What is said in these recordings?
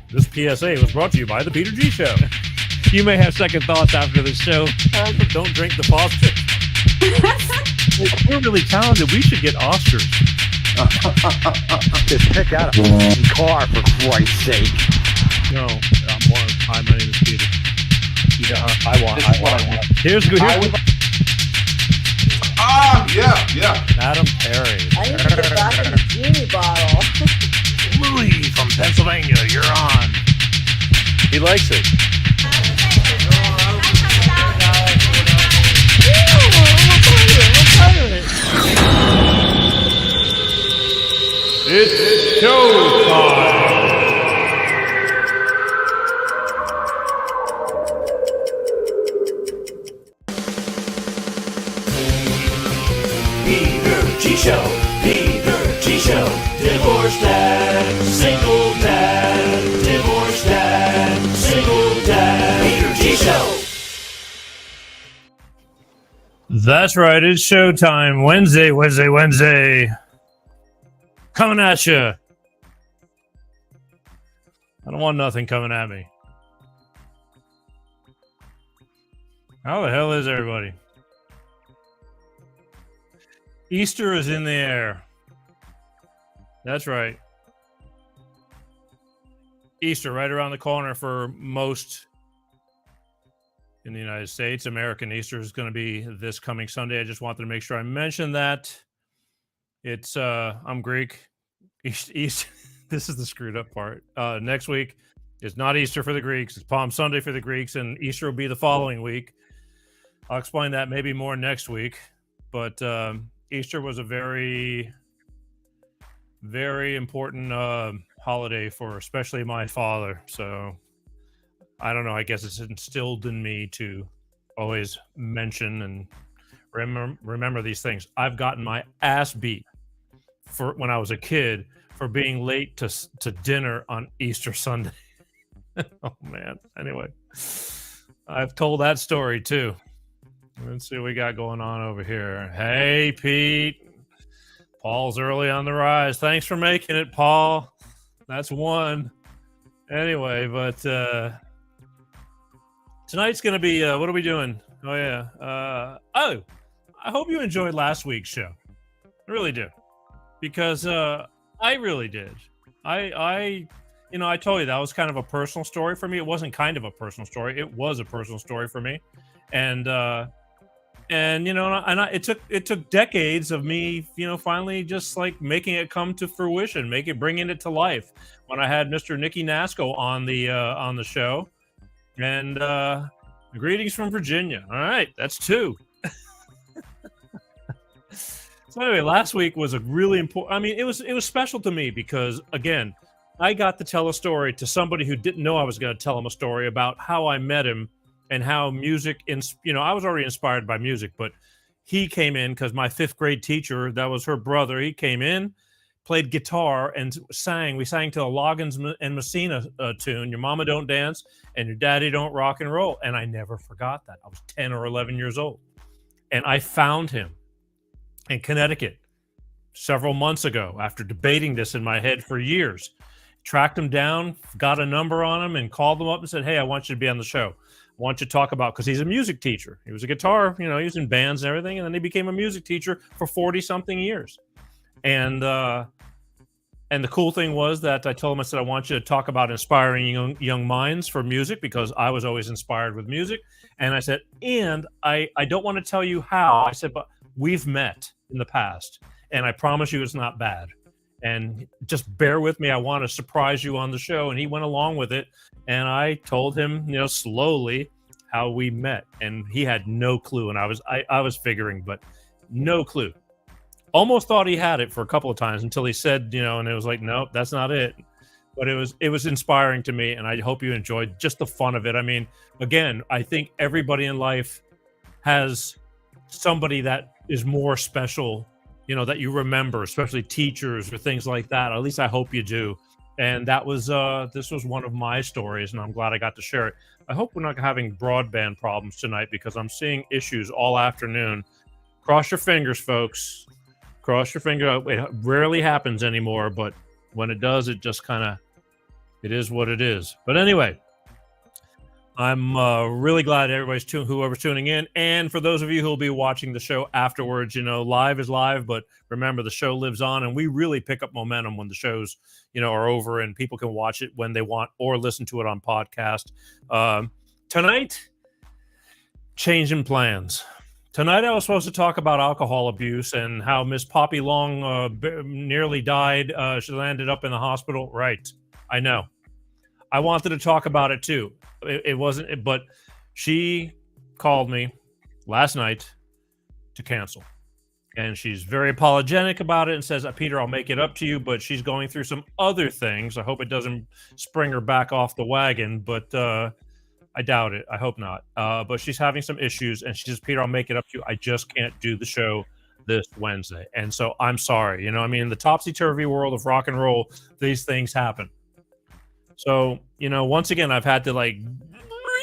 This PSA was brought to you by the Peter G Show. You may have second thoughts after the show. Don't drink the foster. We're really talented. We should get Oscars. Just pick out a car, for Christ's sake. No, I'm one. Hi, my name is Peter. Yeah, I want. Here's good. Yeah. Madam Perry. I need to get back in the genie bottle. Louis from Pennsylvania, you're on. He likes it. It's showtime. Peter G Show. Peter G Show. Divorce dad, single dad, divorce dad, single dad. Peter G Show. That's right. It's showtime. Wednesday. Coming at you. I don't want nothing coming at me. How the hell is everybody? Easter is in the air. That's right. Easter right around the corner for most in the United States. American Easter is going to be this coming Sunday. I just wanted to make sure I mentioned that. It's I'm Greek. East this is the screwed up part. Next week is not Easter for the Greeks. It's Palm Sunday for the Greeks, and Easter will be the following week. I'll explain that maybe more next week. But Easter was a very, very important holiday for especially my father. So I don't know. I guess it's instilled in me to always mention and remember these things. I've gotten my ass beat for when I was a kid for being late to dinner on Easter Sunday. Oh man. Anyway, I've told that story too. Let's see what we got going on over here. Hey, Pete. Paul's early on the rise. Thanks for making it, Paul. That's one. Anyway, but tonight's going to be, what are we doing? Oh, yeah. I hope you enjoyed last week's show. I really do. Because I really did. I told you that was kind of a personal story for me. It wasn't kind of a personal story. It was a personal story for me. And it took decades of me, finally just like making it come to fruition, bringing it to life. When I had Mr. Nicky Nasco on the show, and greetings from Virginia. All right, that's two. So anyway, last week was a really important. I mean, it was special to me because again, I got to tell a story to somebody who didn't know I was going to tell him a story about how I met him. And how music, I was already inspired by music, but he came in because my fifth grade teacher, that was her brother, he came in, played guitar and sang. We sang to a Loggins and Messina tune, Your Mama Don't Dance and Your Daddy Don't Rock and Roll. And I never forgot that. I was 10 or 11 years old. And I found him in Connecticut several months ago after debating this in my head for years. Tracked him down, got a number on him and called him up and said, hey, I want you to be on the show. Want you to talk about, because he's a music teacher. He was a guitar, he was in bands and everything, and then he became a music teacher for 40-something years. And the cool thing was that I told him, I said, I want you to talk about inspiring young minds for music, because I was always inspired with music. And I said, and I don't want to tell you how. I said, but we've met in the past, and I promise you it's not bad. And just bear with me. I want to surprise you on the show. And he went along with it. And I told him, slowly how we met. And he had no clue. And I was figuring, but no clue. Almost thought he had it for a couple of times until he said, and it was like, nope, that's not it. But it was inspiring to me. And I hope you enjoyed just the fun of it. I mean, again, I think everybody in life has somebody that is more special that you remember, especially teachers or things like that. At least I hope you do. And that was this was one of my stories, and I'm glad I got to share it. I hope we're not having broadband problems tonight, because I'm seeing issues all afternoon. Cross your fingers, folks. Cross your finger. It rarely happens anymore, but when it does, it just it is what it is. But anyway, I'm really glad everybody's whoever's tuning in. And for those of you who will be watching the show afterwards, live is live, but remember, the show lives on, and we really pick up momentum when the shows, are over and people can watch it when they want or listen to it on podcast. Tonight, changing plans. Tonight, I was supposed to talk about alcohol abuse and how Miss Poppy Long nearly died. She landed up in the hospital. Right. I know. I wanted to talk about it too. It wasn't, but she called me last night to cancel. And she's very apologetic about it and says, Peter, I'll make it up to you, but she's going through some other things. I hope it doesn't spring her back off the wagon, but I doubt it. I hope not. But she's having some issues, and she says, Peter, I'll make it up to you. I just can't do the show this Wednesday. And so I'm sorry. In the topsy-turvy world of rock and roll, these things happen. So, once again, I've had to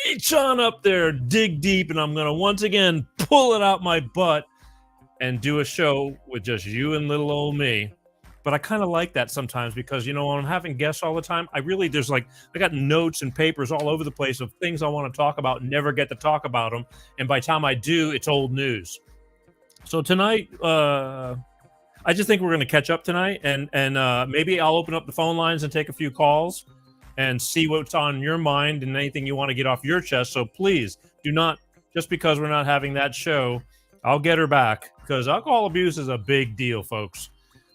reach on up there, dig deep, and I'm going to once again pull it out my butt and do a show with just you and little old me. But I kind of like that sometimes, because, when I'm having guests all the time, I got notes and papers all over the place of things I want to talk about and never get to talk about them. And by the time I do, it's old news. So tonight, I just think we're going to catch up tonight, and maybe I'll open up the phone lines and take a few calls and see what's on your mind and anything you want to get off your chest. So please do not, just because we're not having that show, I'll get her back, because alcohol abuse is a big deal, folks.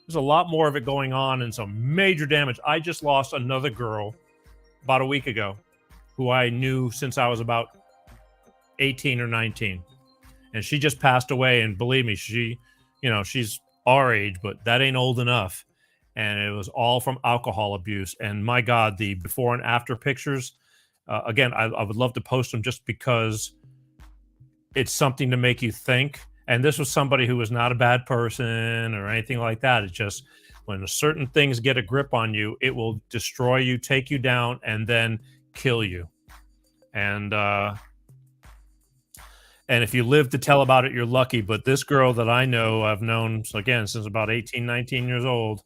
There's a lot more of it going on and some major damage. I just lost another girl about a week ago who I knew since I was about 18 or 19. And she just passed away. And believe me, she's our age, but that ain't old enough. And it was all from alcohol abuse. And my God, the before and after pictures, again, I would love to post them, just because it's something to make you think. And this was somebody who was not a bad person or anything like that. It's just when certain things get a grip on you, it will destroy you, take you down, and then kill you. And if you live to tell about it, you're lucky. But this girl that I know, I've known, again, since about 18, 19 years old,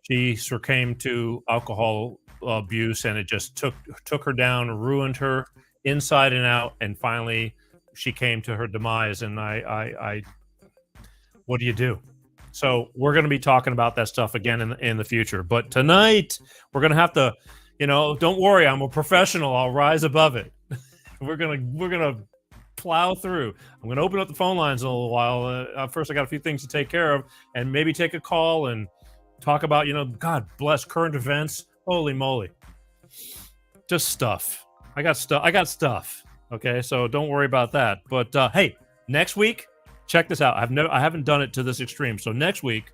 she succumbed to alcohol abuse, and it just took her down, ruined her inside and out, and finally she came to her demise. And I what do you do? So we're going to be talking about that stuff again in the future. But tonight we're going to have to, don't worry, I'm a professional. I'll rise above it. We're gonna plow through. I'm going to open up the phone lines in a little while. First, I got a few things to take care of, and maybe take a call and talk about, God bless, current events. Holy moly. Just stuff. I got stuff. Okay, so don't worry about that. But hey, next week, check this out. I haven't done it to this extreme. So next week,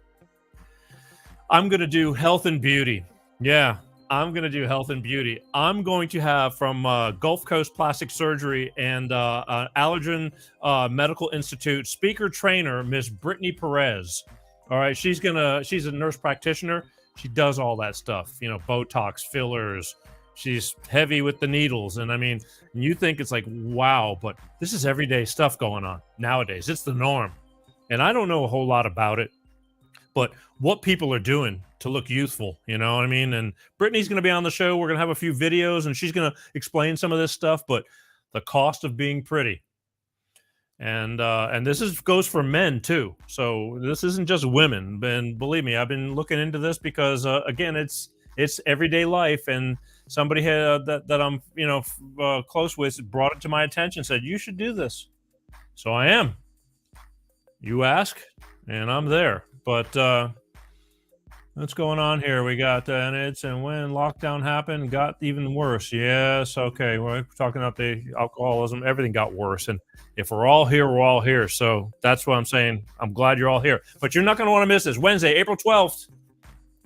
I'm going to do health and beauty. Yeah, I'm going to do health and beauty. I'm going to have from Gulf Coast Plastic Surgery and Allergan Medical Institute speaker trainer, Miss Brittany Perez. All right, she's a nurse practitioner. She does all that stuff, Botox, fillers. She's heavy with the needles. And I mean, you think it's like, wow, but this is everyday stuff going on nowadays. It's the norm. And I don't know a whole lot about it, but what people are doing to look youthful, you know what I mean? And Brittany's going to be on the show. We're going to have a few videos, and she's going to explain some of this stuff, but the cost of being pretty. And this goes for men too. So this isn't just women. And believe me, I've been looking into this because again, it's everyday life. And somebody that I'm close with brought it to my attention, said you should do this. So I am. You ask, and I'm there. But what's going on here? We got and when lockdown happened, it got even worse. Yes, okay. We're talking about the alcoholism. Everything got worse, and if we're all here, we're all here. So that's what I'm saying. I'm glad you're all here. But you're not going to want to miss this. Wednesday, April 12th,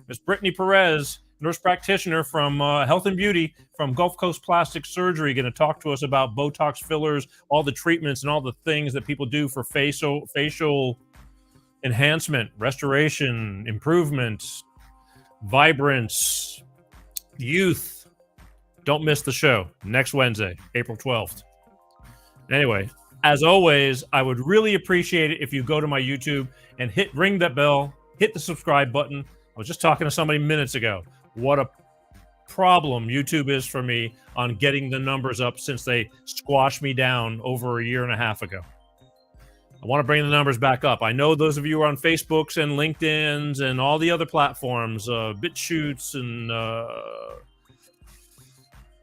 Miss Brittany Perez, nurse practitioner from Health and Beauty from Gulf Coast Plastic Surgery, going to talk to us about Botox fillers, all the treatments and all the things that people do for facial enhancement, restoration, improvement, vibrance, youth. Don't miss the show next Wednesday, April 12th. Anyway, as always, I would really appreciate it if you go to my YouTube and ring that bell, hit the subscribe button. I was just talking to somebody minutes ago. What a problem YouTube is for me on getting the numbers up since they squashed me down over a year and a half ago. I want to bring the numbers back up. I know those of you who are on Facebooks and LinkedIn's and all the other platforms, BitChutes and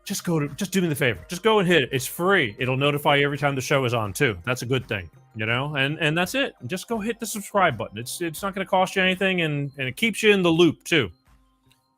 just do me the favor. Just go and hit it. It's free. It'll notify you every time the show is on too. That's a good thing, and that's it. Just go hit the subscribe button. It's not going to cost you anything, and it keeps you in the loop too.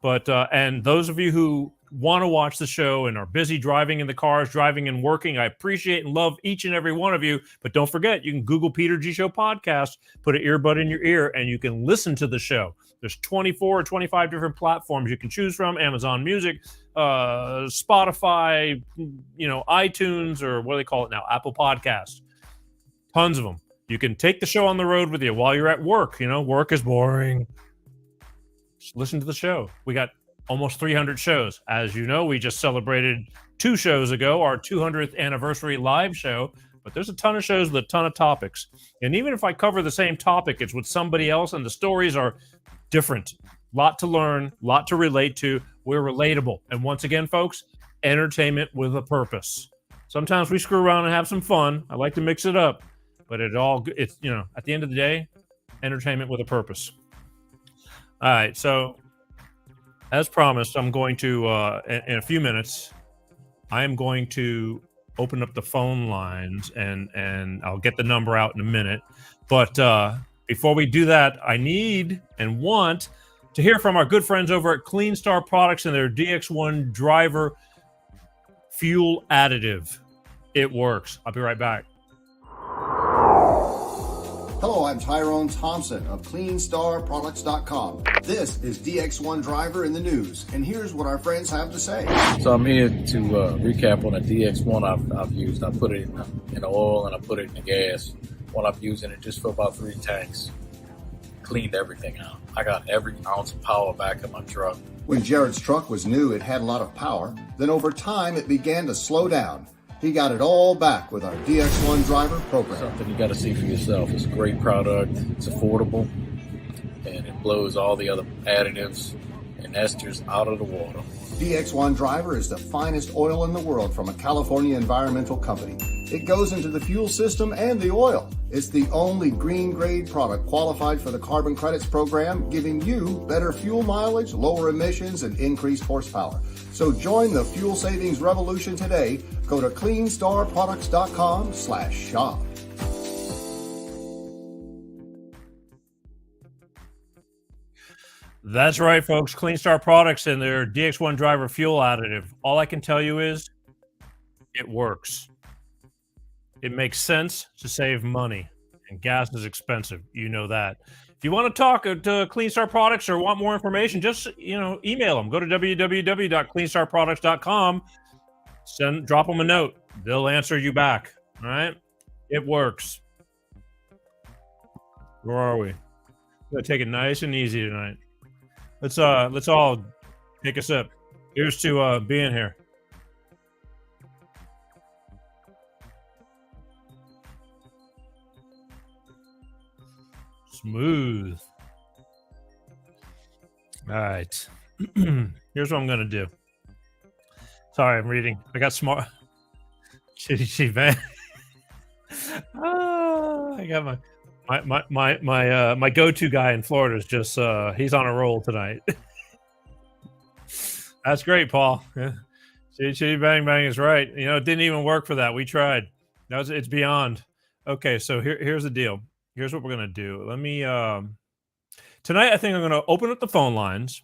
But and those of you who want to watch the show and are busy driving in the cars, driving and working, I appreciate and love each and every one of you. But don't forget, you can Google Peter G Show podcast, put an earbud in your ear, and you can listen to the show. There's 24 or 25 different platforms you can choose from: Amazon Music, Spotify, iTunes, or what do they call it now? Apple Podcasts. Tons of them. You can take the show on the road with you while you're at work. Work is boring. Just listen to the show. We got almost 300 shows. As you know, we just celebrated 2 shows ago, our 200th anniversary live show. But there's a ton of shows with a ton of topics. And even if I cover the same topic, it's with somebody else, and the stories are different. Lot to learn, lot to relate to. We're relatable. And once again, folks, entertainment with a purpose. Sometimes we screw around and have some fun. I like to mix it up. But it's at the end of the day, entertainment with a purpose. All right, so as promised, I'm going to, in a few minutes, I am going to open up the phone lines, and I'll get the number out in a minute. But before we do that, I need and want to hear from our good friends over at Clean Star Products and their DX1 driver fuel additive. It works. I'll be right back. Hello, I'm Tyrone Thompson of CleanStarProducts.com. This is DX1 Driver in the news, and here's what our friends have to say. So I'm here to recap on the DX1 I've used. I put it in the oil and I put it in the gas. While I'm using it just for about 3 tanks. Cleaned everything out. I got every ounce of power back in my truck. When Jared's truck was new, it had a lot of power. Then over time, it began to slow down. He got it all back with our DX1 Driver program. Something you got to see for yourself. It's a great product. It's affordable. And it blows all the other additives and esters out of the water. DX1 Driver is the finest oil in the world from a California environmental company. It goes into the fuel system and the oil. It's the only green grade product qualified for the carbon credits program, giving you better fuel mileage, lower emissions, and increased horsepower. So join the fuel savings revolution today. Go to CleanStarProducts.com/shop. That's right, folks. Clean Star Products and their DX1 driver fuel additive. All I can tell you is it works. It makes sense to save money, and gas is expensive. You know that. If you want to talk to Clean Star Products or want more information, just email them. Go to www.cleanstarproducts.com. Drop them a note. They'll answer you back. All right? It works. Where are we? We're gonna take it nice and easy tonight. Let's all take a sip. Here's to being here. Smooth. All right. Here's what I'm gonna do. Sorry, I'm reading. I got smart. She man. I got my go-to guy in Florida is just he's on a roll tonight. That's great, Paul. Yeah. Chitty bang bang is right. It didn't even work for that. We tried. It's beyond. Okay, so here's the deal. Here's what we're gonna do. Let me tonight I think I'm gonna open up the phone lines,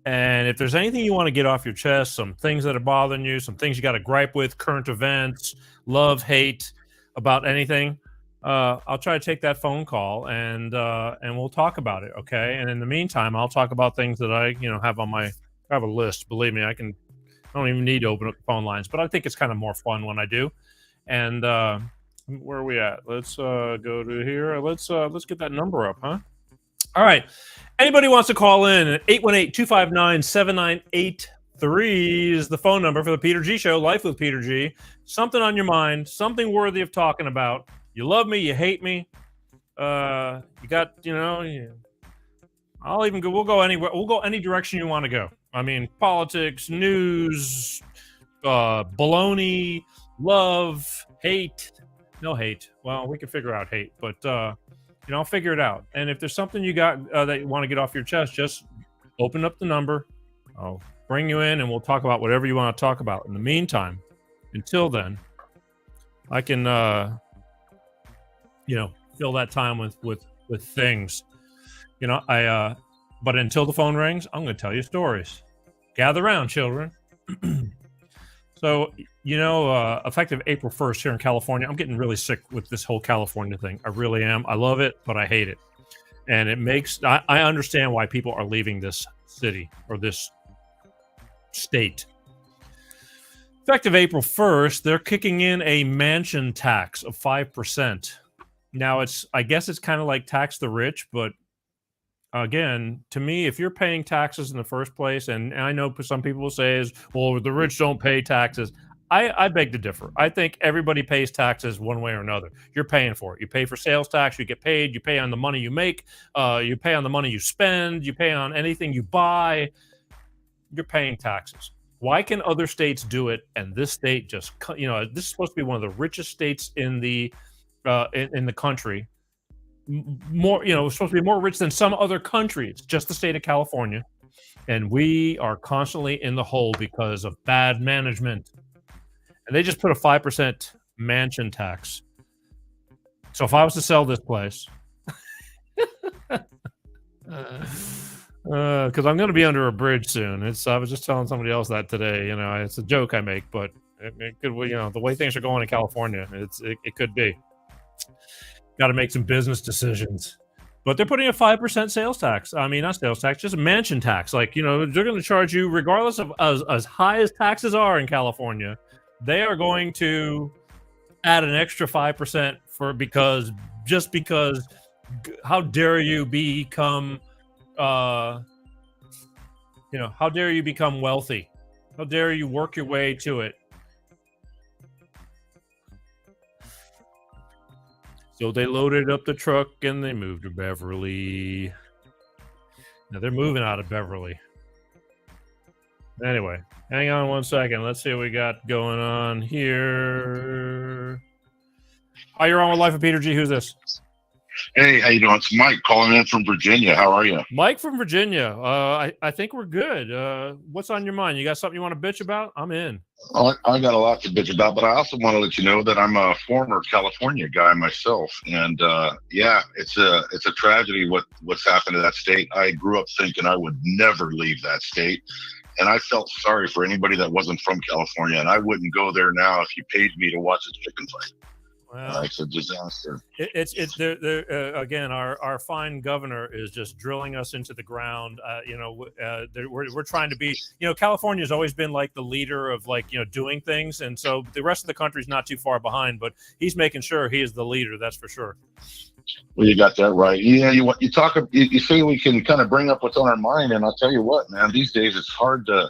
and if there's anything you want to get off your chest, some things that are bothering you, some things you got to gripe with, current events, love, hate, about anything, I'll try to take that phone call and we'll talk about it, okay? And in the meantime, I'll talk about things that I have on I have a list. Believe me, I don't even need to open up the phone lines, but I think it's kind of more fun when I do. And Where are we at? Let's go to here. Let's get that number up, huh? All right. Anybody wants to call in? 818-259-7983 is the phone number for the Peter G Show, Life with Peter G. Something on your mind, something worthy of talking about. You love me, you hate me. You got, I'll even go. We'll go anywhere. We'll go any direction you want to go. I mean, politics, news, baloney, love, hate. No hate. Well, we can figure out hate, but I'll figure it out. And if there's something you got that you want to get off your chest, just open up the number. I'll bring you in, and we'll talk about whatever you want to talk about. In the meantime, until then, I can, fill that time with things. But until the phone rings, I'm going to tell you stories. Gather around, children. So, effective April 1st here in California, I'm getting really sick with this whole California thing. I really am. I love it, but I hate it. And it makes, I understand why people are leaving this city or this state. Effective April 1st, they're kicking in a mansion tax of 5%. Now, I guess it's kind of like tax the rich, but again, to me, if you're paying taxes in the first place, and I know some people will say well, the rich don't pay taxes. I beg to differ. I think everybody pays taxes one way or another. You're paying for it. You pay for sales tax, you get paid, you pay on the money you make, you pay on the money you spend, you pay on anything you buy. You're paying taxes. Why can other states do it and this state just, this is supposed to be one of the richest states in the country. More, supposed to be more rich than some other countries, just the state of California. And we are constantly in the hole because of bad management. And they just put a 5% mansion tax. So if I was to sell this place, because I'm going to be under a bridge soon. I was just telling somebody else that today. It's a joke I make, but it could, the way things are going in California, it could be. Got to make some business decisions. But they're putting a 5% sales tax. I mean, not sales tax, just a mansion tax. Like, they're going to charge you, regardless of as high as taxes are in California, they are going to add an extra 5% because how dare you become, how dare you become wealthy? How dare you work your way to it? So they loaded up the truck and they moved to Beverly. Now they're moving out of Beverly. Anyway, hang on one second. Let's see what we got going on here. Hi, you're on with Life of Peter G. Who's this? Hey, how you doing? It's Mike calling in from Virginia. How are you? Mike from Virginia. I think we're good. What's on your mind? You got something you want to bitch about? I'm in. I got a lot to bitch about, but I also want to let you know that I'm a former California guy myself, and it's a tragedy what's happened to that state. I grew up thinking I would never leave that state, and I felt sorry for anybody that wasn't from California, and I wouldn't go there now if you paid me to watch a chicken fight. Well, it's a disaster. Again, our fine governor is just drilling us into the ground. We're trying to be, California has always been like the leader of doing things. And so the rest of the country is not too far behind, but he's making sure he is the leader. That's for sure. Well, you got that right. Yeah, you say we can kind of bring up what's on our mind. And I'll tell you what, man, these days it's hard to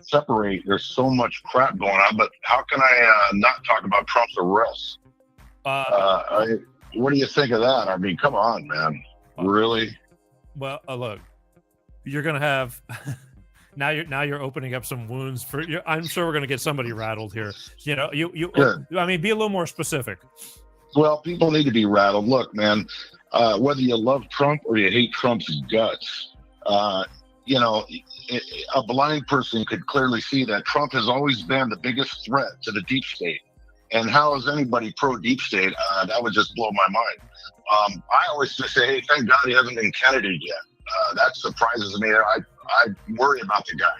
separate. There's so much crap going on, but how can I not talk about Trump's arrest? What do you think of that? I mean, come on, man. Really? Well, look, you're gonna have now you're opening up some wounds for. I'm sure we're gonna get somebody rattled here. I mean, be a little more specific. Well, people need to be rattled. Look, man, whether you love Trump or you hate Trump's guts, a blind person could clearly see that Trump has always been the biggest threat to the deep state. And how is anybody pro deep state? That would just blow my mind. I always just say, hey, thank God he hasn't been Kennedy yet. That surprises me. I worry about the guy.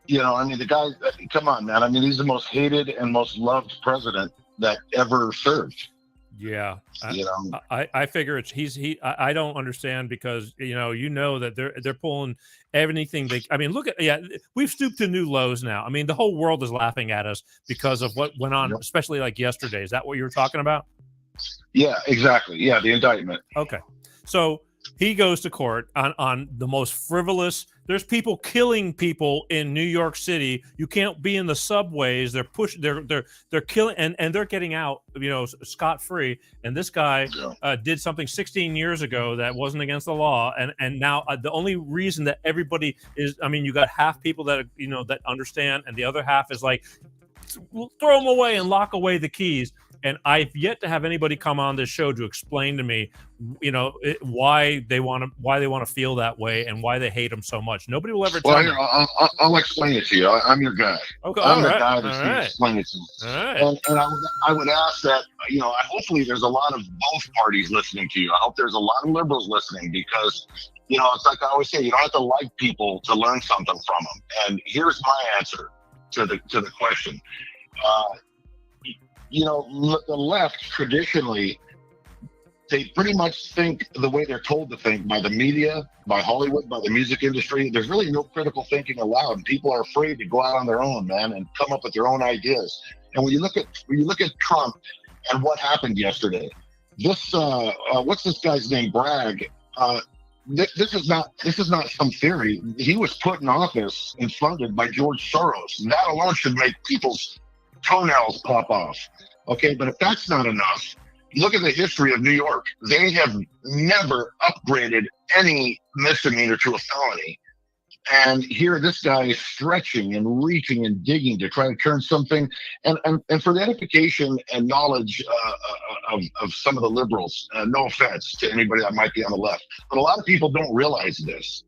The guy, come on, man. I mean, he's the most hated and most loved president that ever served. Yeah, You know, I figure it's I don't understand because you know that they're pulling everything they. I mean, look at we've stooped to new lows now. I mean, the whole world is laughing at us because of what went on, especially like yesterday. Is that what you were talking about? yeah, exactly. Yeah, the indictment. Okay, so he goes to court on the most frivolous. There's people killing people in New York City. You can't be in the subways. They're killing and they're getting out, scot free. And this guy did something 16 years ago that wasn't against the law. And now the only reason that everybody is, I mean, you got half people that that understand, and the other half is like, throw them away and lock away the keys. And I've yet to have anybody come on this show to explain to me, why they want to feel that way and why they hate them so much. Nobody will ever tell me. I'll explain it to you. I'm your guy. Okay, I'm the guy that's going to explain it to you. All right. And I would ask that, hopefully there's a lot of both parties listening to you. I hope there's a lot of liberals listening because, it's like I always say, you don't have to like people to learn something from them. And here's my answer to the question. The left traditionally, they pretty much think the way they're told to think by the media, by Hollywood, by the music industry. There's really no critical thinking allowed. People are afraid to go out on their own, man, and come up with their own ideas. And when you look at Trump and what happened yesterday, this what's this guy's name, Bragg? This is not some theory. He was put in office and funded by George Soros. And that alone should make people's toenails pop off. Okay, but if that's not enough, look at the history of New York. They have never upgraded any misdemeanor to a felony. And here this guy is stretching and reaching and digging to try to turn something. And for the edification and knowledge of some of the liberals, no offense to anybody that might be on the left, but a lot of people don't realize this.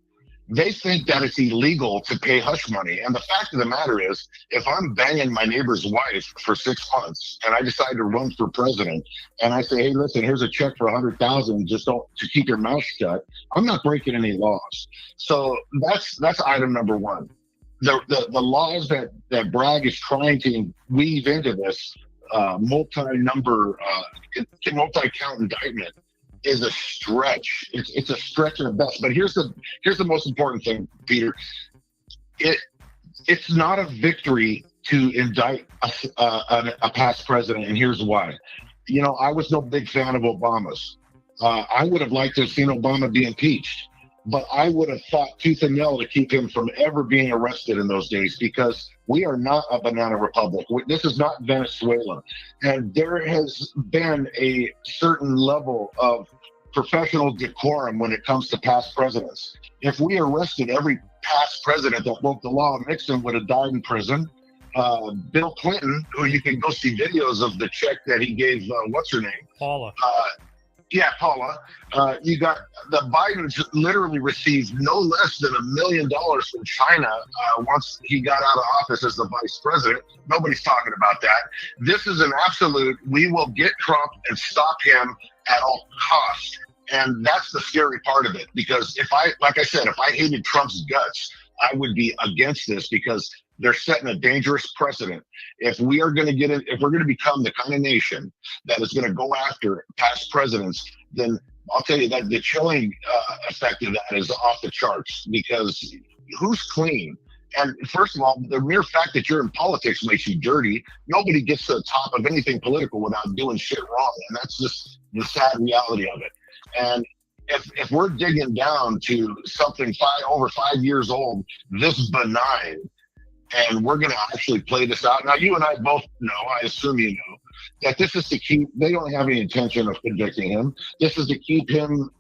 They think that it's illegal to pay hush money. And the fact of the matter is, if I'm banging my neighbor's wife for 6 months and I decide to run for president and I say, hey, listen, here's a check for $100,000 just to keep your mouth shut, I'm not breaking any laws. So that's item number one. The laws that Bragg is trying to weave into this multi-count indictment is a stretch. It's a stretch at best. But here's the most important thing, Peter. It's not a victory to indict a past president, and here's why. I was no big fan of Obama's. I would have liked to have seen Obama be impeached, but I would have fought tooth and nail to keep him from ever being arrested in those days because we are not a banana republic. This is not Venezuela. And there has been a certain level of professional decorum when it comes to past presidents. If we arrested every past president that broke the law, Nixon would have died in prison. Bill Clinton, who you can go see videos of the check that he gave, what's her name? Paula. Paula. You got the Bidens literally received no less than $1 million from China once he got out of office as the vice president. Nobody's talking about that. This is an absolute, we will get Trump and stop him at all costs. And that's the scary part of it, because like I said, if I hated Trump's guts, I would be against this because they're setting a dangerous precedent. If we're going to become the kind of nation that is going to go after past presidents, then I'll tell you that the chilling effect of that is off the charts, because who's clean? And first of all, the mere fact that you're in politics makes you dirty. Nobody gets to the top of anything political without doing shit wrong. And that's just the sad reality of it. And if we're digging down to something over 5 years old, this benign, and we're going to actually play this out. Now, you and I both know, I assume you know, that this is to keep, they don't have any intention of convicting him. This is to keep him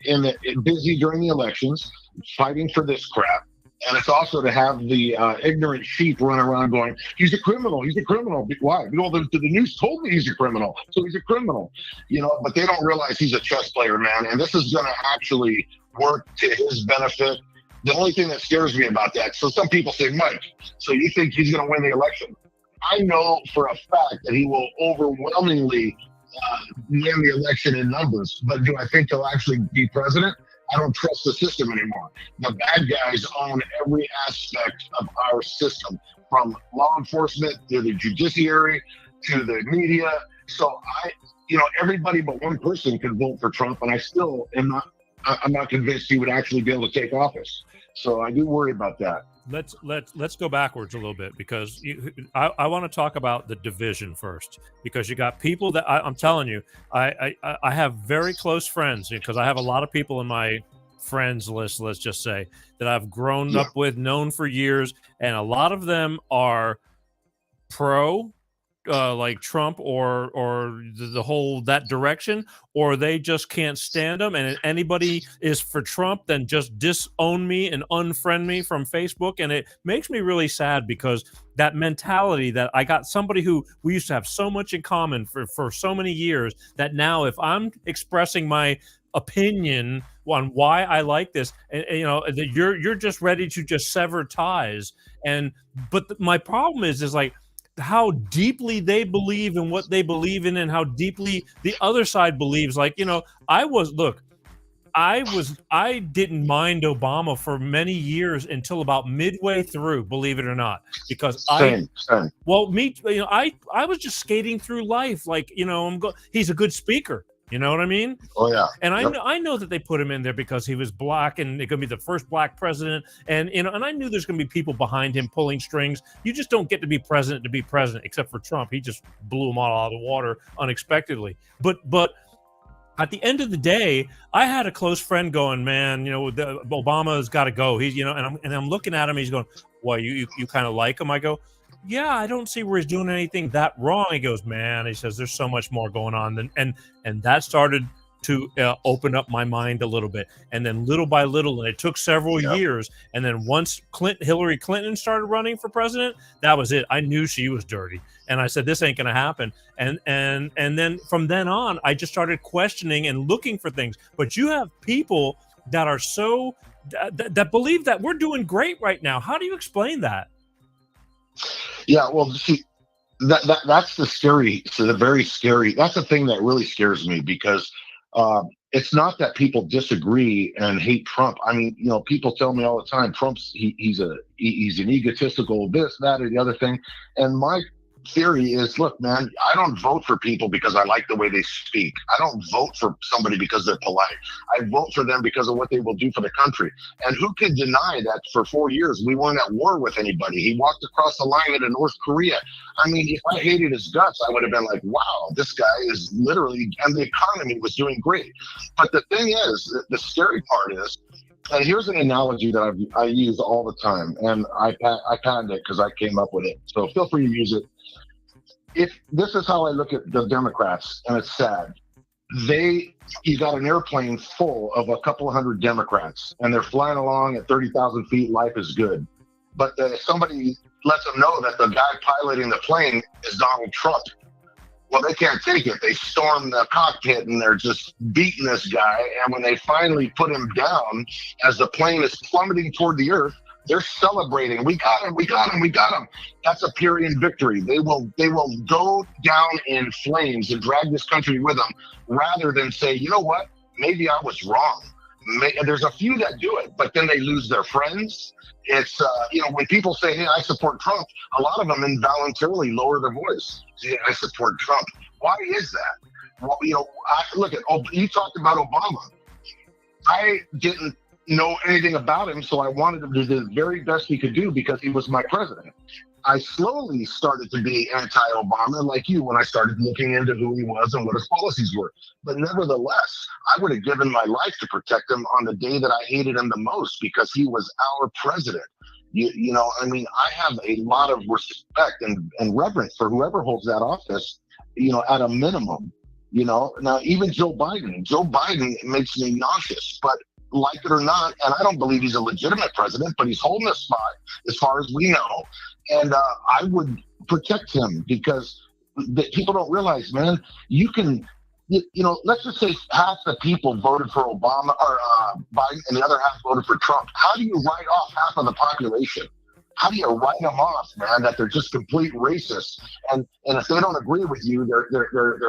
busy during the elections, fighting for this crap. And it's also to have the ignorant sheep run around going, he's a criminal, he's a criminal. Why? Well, the news told me he's a criminal, so he's a criminal. But they don't realize he's a chess player, man. And this is going to actually work to his benefit. The only thing that scares me about that, so some people say, Mike, so you think he's going to win the election? I know for a fact that he will overwhelmingly win the election in numbers, but do I think he'll actually be president? I don't trust the system anymore. The bad guys own every aspect of our system, from law enforcement to the judiciary to the media. So everybody but one person could vote for Trump, and I still am not. I'm not convinced he would actually be able to take office. So I do worry about that. Let's go backwards a little bit, because I want to talk about the division first, because you got people that I'm telling you, I have very close friends, because I have a lot of people in my friends list, let's just say, that I've grown up with, known for years, and a lot of them are pro like Trump or the whole that direction, or they just can't stand him, and if anybody is for Trump, then just disown me and unfriend me from Facebook. And it makes me really sad, because that mentality that I got somebody who we used to have so much in common for so many years, that now if I'm expressing my opinion on why I like this, and that you're just ready to just sever ties. But my problem is like how deeply they believe in what they believe in, and how deeply the other side believes. Like, I didn't mind Obama for many years until about midway through, believe it or not, because Same. well, me, I was just skating through life. Like, he's a good speaker. You know what I mean? Oh yeah. And I know that they put him in there because he was black, and it's going to be the first black president. And and I knew there's going to be people behind him pulling strings. You just don't get to be president, except for Trump. He just blew them all out of the water unexpectedly. But at the end of the day, I had a close friend going, man, Obama's got to go. He's, and I'm looking at him. He's going, well, you kind of like him? I go, yeah, I don't see where he's doing anything that wrong. He goes, man, he says, there's so much more going on. And that started to open up my mind a little bit. And then little by little, and it took several years. And then once Hillary Clinton started running for president, that was it. I knew she was dirty. And I said, this ain't going to happen. And then from then on, I just started questioning and looking for things. But you have people that are so that believe that we're doing great right now. How do you explain that? Yeah, well, see, that's the very scary. That's the thing that really scares me, because it's not that people disagree and hate Trump. I mean, people tell me all the time, he's an egotistical this, that, or the other thing. And my theory is, look, man, I don't vote for people because I like the way they speak. I don't vote for somebody because they're polite. I vote for them because of what they will do for the country. And who can deny that for 4 years we weren't at war with anybody? He walked across the line into North Korea. I mean, if I hated his guts, I would have been like, wow, this guy is literally, and the economy was doing great. But the thing is, the scary part is, and here's an analogy that I use all the time, and I patented it because I came up with it. So feel free to use it. If this is how I look at the Democrats, and it's sad. You got an airplane full of a couple of hundred Democrats, and they're flying along at 30,000 feet. Life is good. But somebody lets them know that the guy piloting the plane is Donald Trump. Well, they can't take it. They storm the cockpit and they're just beating this guy. And when they finally put him down, as the plane is plummeting toward the earth, they're celebrating. We got him. We got him. We got him. That's a Pyrrhian victory. They will go down in flames and drag this country with them, rather than say, you know what? Maybe I was wrong. There's a few that do it, but then they lose their friends. It's, when people say, hey, I support Trump, a lot of them involuntarily lower their voice. Say, I support Trump. Why is that? Well, you talked about Obama. I didn't know anything about him, so I wanted him to do the very best he could do because he was my president. I slowly started to be anti-Obama, like you, when I started looking into who he was and what his policies were. But nevertheless, I would have given my life to protect him on the day that I hated him the most, because he was our president. I have a lot of respect and reverence for whoever holds that office, at a minimum. Now even Joe Biden makes me nauseous, but like it or not, and I don't believe he's a legitimate president, but he's holding a spot as far as we know. And I would protect him, because people don't realize, man, you can, let's just say half the people voted for Obama or Biden and the other half voted for Trump. How do you write off half of the population? How do you write them off, man, that they're just complete racists? And if they don't agree with you, they're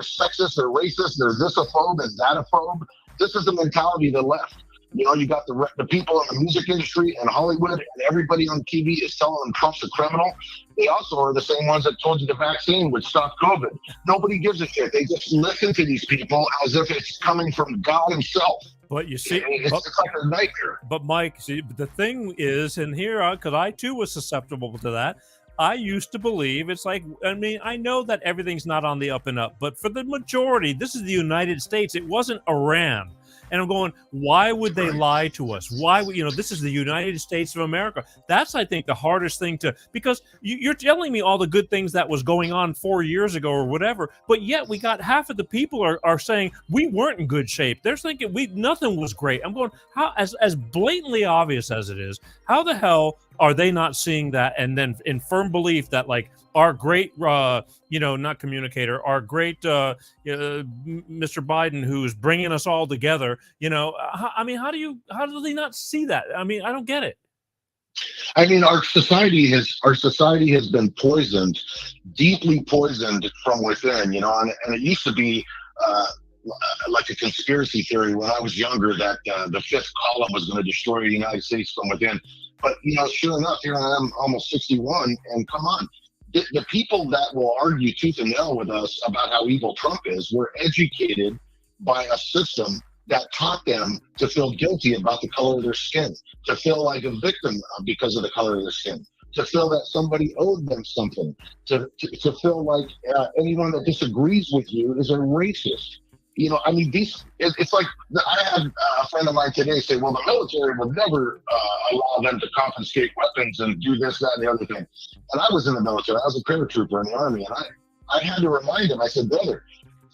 sexist, they're racist, they're thisophobe and thatophobe. This is the mentality of the left. You know, you got the people in the music industry and Hollywood, and everybody on TV is telling them Trump's a criminal. They also are the same ones that told you the vaccine would stop COVID. Nobody gives a shit. They just listen to these people as if it's coming from God himself. But you see, it's like a nightmare. But Mike, see, the thing is, and here, because I too was susceptible to that, I used to believe it's like, I mean, I know that everything's not on the up and up, but for the majority, this is the United States. It wasn't Iran. And I'm going, why would they lie to us? Why would, this is the United States of America. That's, I think, the hardest thing because you're telling me all the good things that was going on 4 years ago or whatever, but yet we got half of the people are saying we weren't in good shape. They're thinking nothing was great. I'm going, how, as blatantly obvious as it is, how the hell are they not seeing that? And then in firm belief that, like, our great, not communicator, our great Mr. Biden, who's bringing us all together, I mean, how do they not see that? I mean, I don't get it. I mean, our society has been poisoned, deeply poisoned from within, and it used to be like a conspiracy theory when I was younger that the fifth column was going to destroy the United States from within. But, sure enough, here I am almost 61, and come on. The people that will argue tooth and nail with us about how evil Trump is were educated by a system that taught them to feel guilty about the color of their skin, to feel like a victim because of the color of their skin, to feel that somebody owed them something, to feel like anyone that disagrees with you is a racist. I mean, it's like I had a friend of mine today say, well, the military would never allow them to confiscate weapons and do this, that, and the other thing. And I was in the military. I was a paratrooper in the Army. And I had to remind him, I said, brother,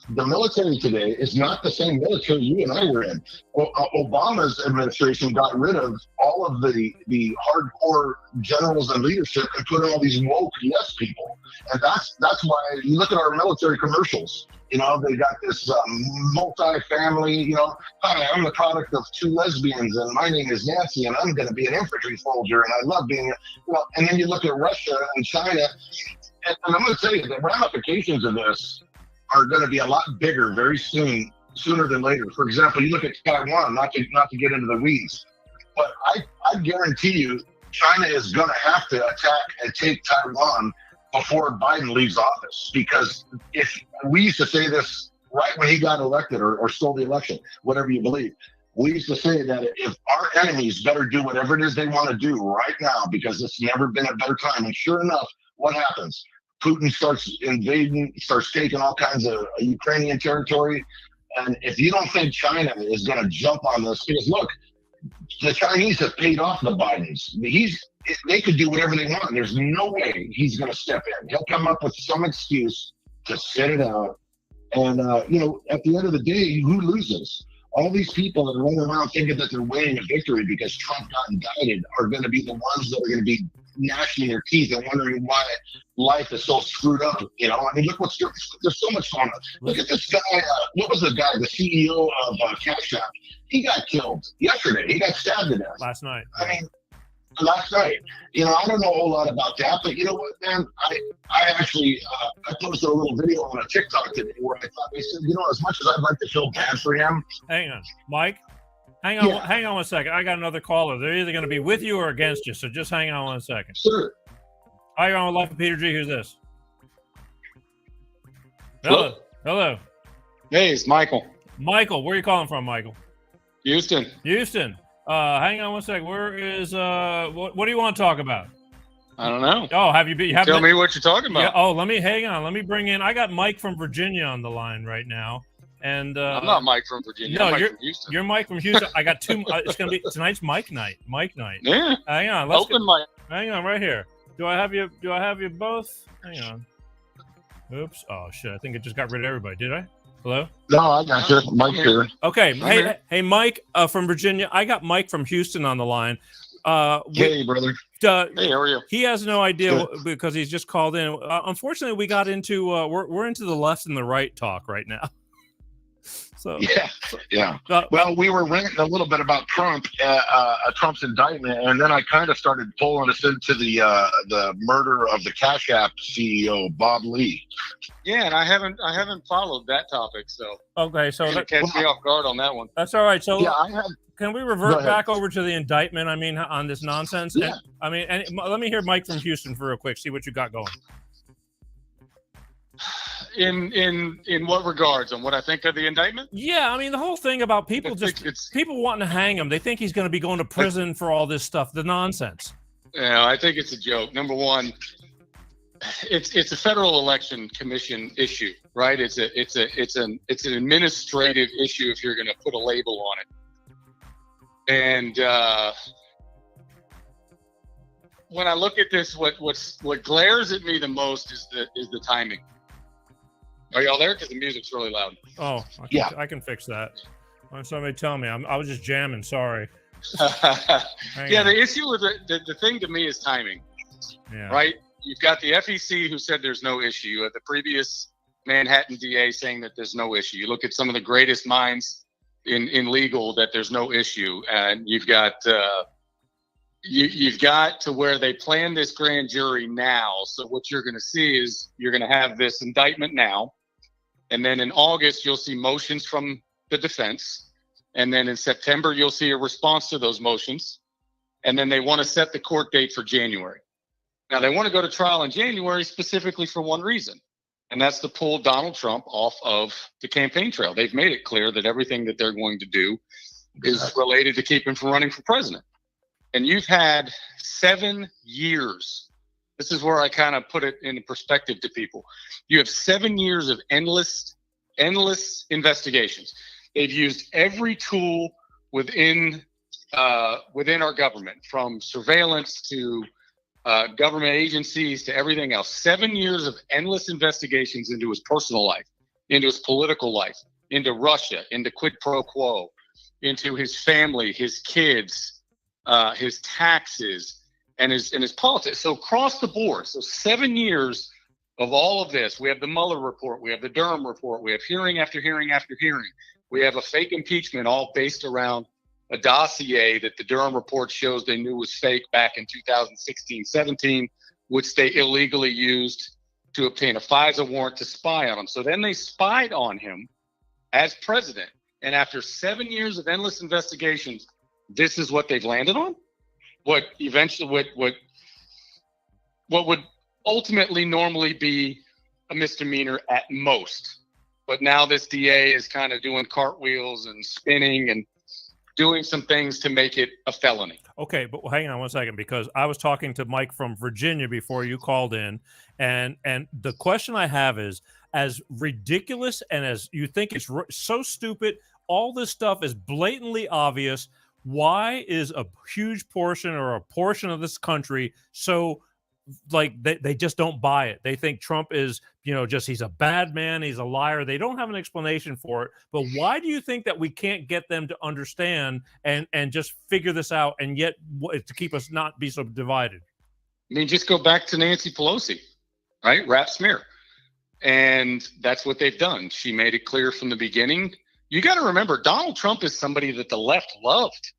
the military today is not the same military you and I were in. Obama's administration got rid of all of the hardcore generals and leadership and put in all these woke yes people. And that's why you look at our military commercials. They got this multi-family, hi, I'm the product of two lesbians and my name is Nancy and I'm going to be an infantry soldier and I love being, and then you look at Russia and China, and I'm going to tell you the ramifications of this are going to be a lot bigger very soon, sooner than later. For example, you look at Taiwan, not to get into the weeds, but I guarantee you China is going to have to attack and take Taiwan before Biden leaves office, because if we used to say this right when he got elected or stole the election, whatever you believe, we used to say that if our enemies better do whatever it is they want to do right now, because it's never been a better time. And sure enough, what happens? Putin starts invading, starts taking all kinds of Ukrainian territory. And if you don't think China is going to jump on this, because look, the Chinese have paid off the Bidens. They could do whatever they want. There's no way he's going to step in. He'll come up with some excuse to sit it out. And, at the end of the day, who loses? All these people that are running around thinking that they're winning a victory because Trump got indicted are going to be the ones that are going to be gnashing their teeth and wondering why life is so screwed up. I mean, look there's so much going on. Look at this guy. What was the guy, the CEO of Cash App? He got killed yesterday. He got stabbed to death. Last night. I mean, last night. I don't know a whole lot about that, but you know what, man? I actually I posted a little video on a TikTok today where I thought, they said, as much as I'd like to feel bad for him. Hang on, Mike. Hang on 1 second. I got another caller. They're either going to be with you or against you, so just hang on 1 second. Sure. Hi, you're on Life with Peter G. Who's this? Hello. Hey, it's Michael. Michael, where are you calling from, Michael? Houston. Hang on 1 second. Where is what do you want to talk about? I don't know. Oh, have you been? Tell me what you're talking about. Yeah, let me hang on. Let me bring in. I got Mike from Virginia on the line right now, and I'm not Mike from Virginia. No, I'm Mike you're from Houston. You're Mike from Houston. I got two. It's gonna be tonight's Mike night. Yeah. Hang on. Open mic. Hang on, right here. Do I have you both? Hang on. Oops. Oh shit! I think it just got rid of everybody. Did I? Hello? No, I got you. Mike here. Okay. Hey, Mike from Virginia. I got Mike from Houston on the line. Hey, brother. Hey, how are you? He has no idea because he's just called in. Unfortunately, we got into we're into the left and the right talk right now. So Yeah. Well, we were ranting a little bit about Trump, Trump's indictment, and then I kind of started pulling us into the murder of the Cash App CEO, Bob Lee. Yeah, and I haven't followed that topic, so okay, so catch me off guard on that one. that's all right. So Yeah, I have. can we revert back over to the indictment? I mean, on this nonsense. Yeah. And let me hear Mike from Houston for real quick. See what you got going. In what regards? On what I think of the indictment? Yeah, I mean the whole thing about people people wanting to hang him. They think he's going to be going to prison for all this stuff. The nonsense. Yeah, I think it's a joke. Number one, it's a federal election commission issue, right? It's an administrative issue if you're going to put a label on it. And when I look at this, what glares at me the most is the timing. Are y'all there? Because the music's really loud. Oh, I can fix that. Why don't somebody tell me? I was just jamming. Sorry. The issue with the thing to me is timing. Yeah. Right? You've got the FEC who said there's no issue. You have the previous Manhattan DA saying that there's no issue. You look at some of the greatest minds in legal that there's no issue, and you've got you've got to where they plan this grand jury now. So what you're going to see is you're going to have this indictment now, and then in August you'll see motions from the defense, and then in September you'll see a response to those motions, and then they want to set the court date for January. Now they want to go to trial in January specifically for one reason, and that's to pull Donald Trump off of the campaign trail. They've made it clear that everything that they're going to do is related to keep him from running for president. And you've had 7 years. This is where I kind of put it into perspective to people. You have 7 years of endless investigations. They've used every tool within our government, from surveillance to government agencies to everything else. 7 years of endless investigations into his personal life, into his political life, into Russia, into quid pro quo, into his family, his kids, his taxes, and his politics. So across the board, so 7 years of all of this. We have the Mueller report, we have the Durham report, we have hearing after hearing after hearing. We have a fake impeachment all based around a dossier that the Durham report shows they knew was fake back in 2016-17, which they illegally used to obtain a FISA warrant to spy on him. So then they spied on him as president. And after 7 years of endless investigations, this is what they've landed on. What would ultimately normally be a misdemeanor at most. But now this DA is kind of doing cartwheels and spinning and doing some things to make it a felony. Okay, but hang on one second, because I was talking to Mike from Virginia before you called in, and the question I have is, as ridiculous and as you think it's so stupid, all this stuff is blatantly obvious. Why is a huge portion or a portion of this country so like they just don't buy it? They think Trump is, just he's a bad man, he's a liar. They don't have an explanation for it. But why do you think that we can't get them to understand and just figure this out, and yet to keep us not be so divided? I mean, just go back to Nancy Pelosi, right? Rap smear. And that's what they've done. She made it clear from the beginning. You got to remember, Donald Trump is somebody that the left loved,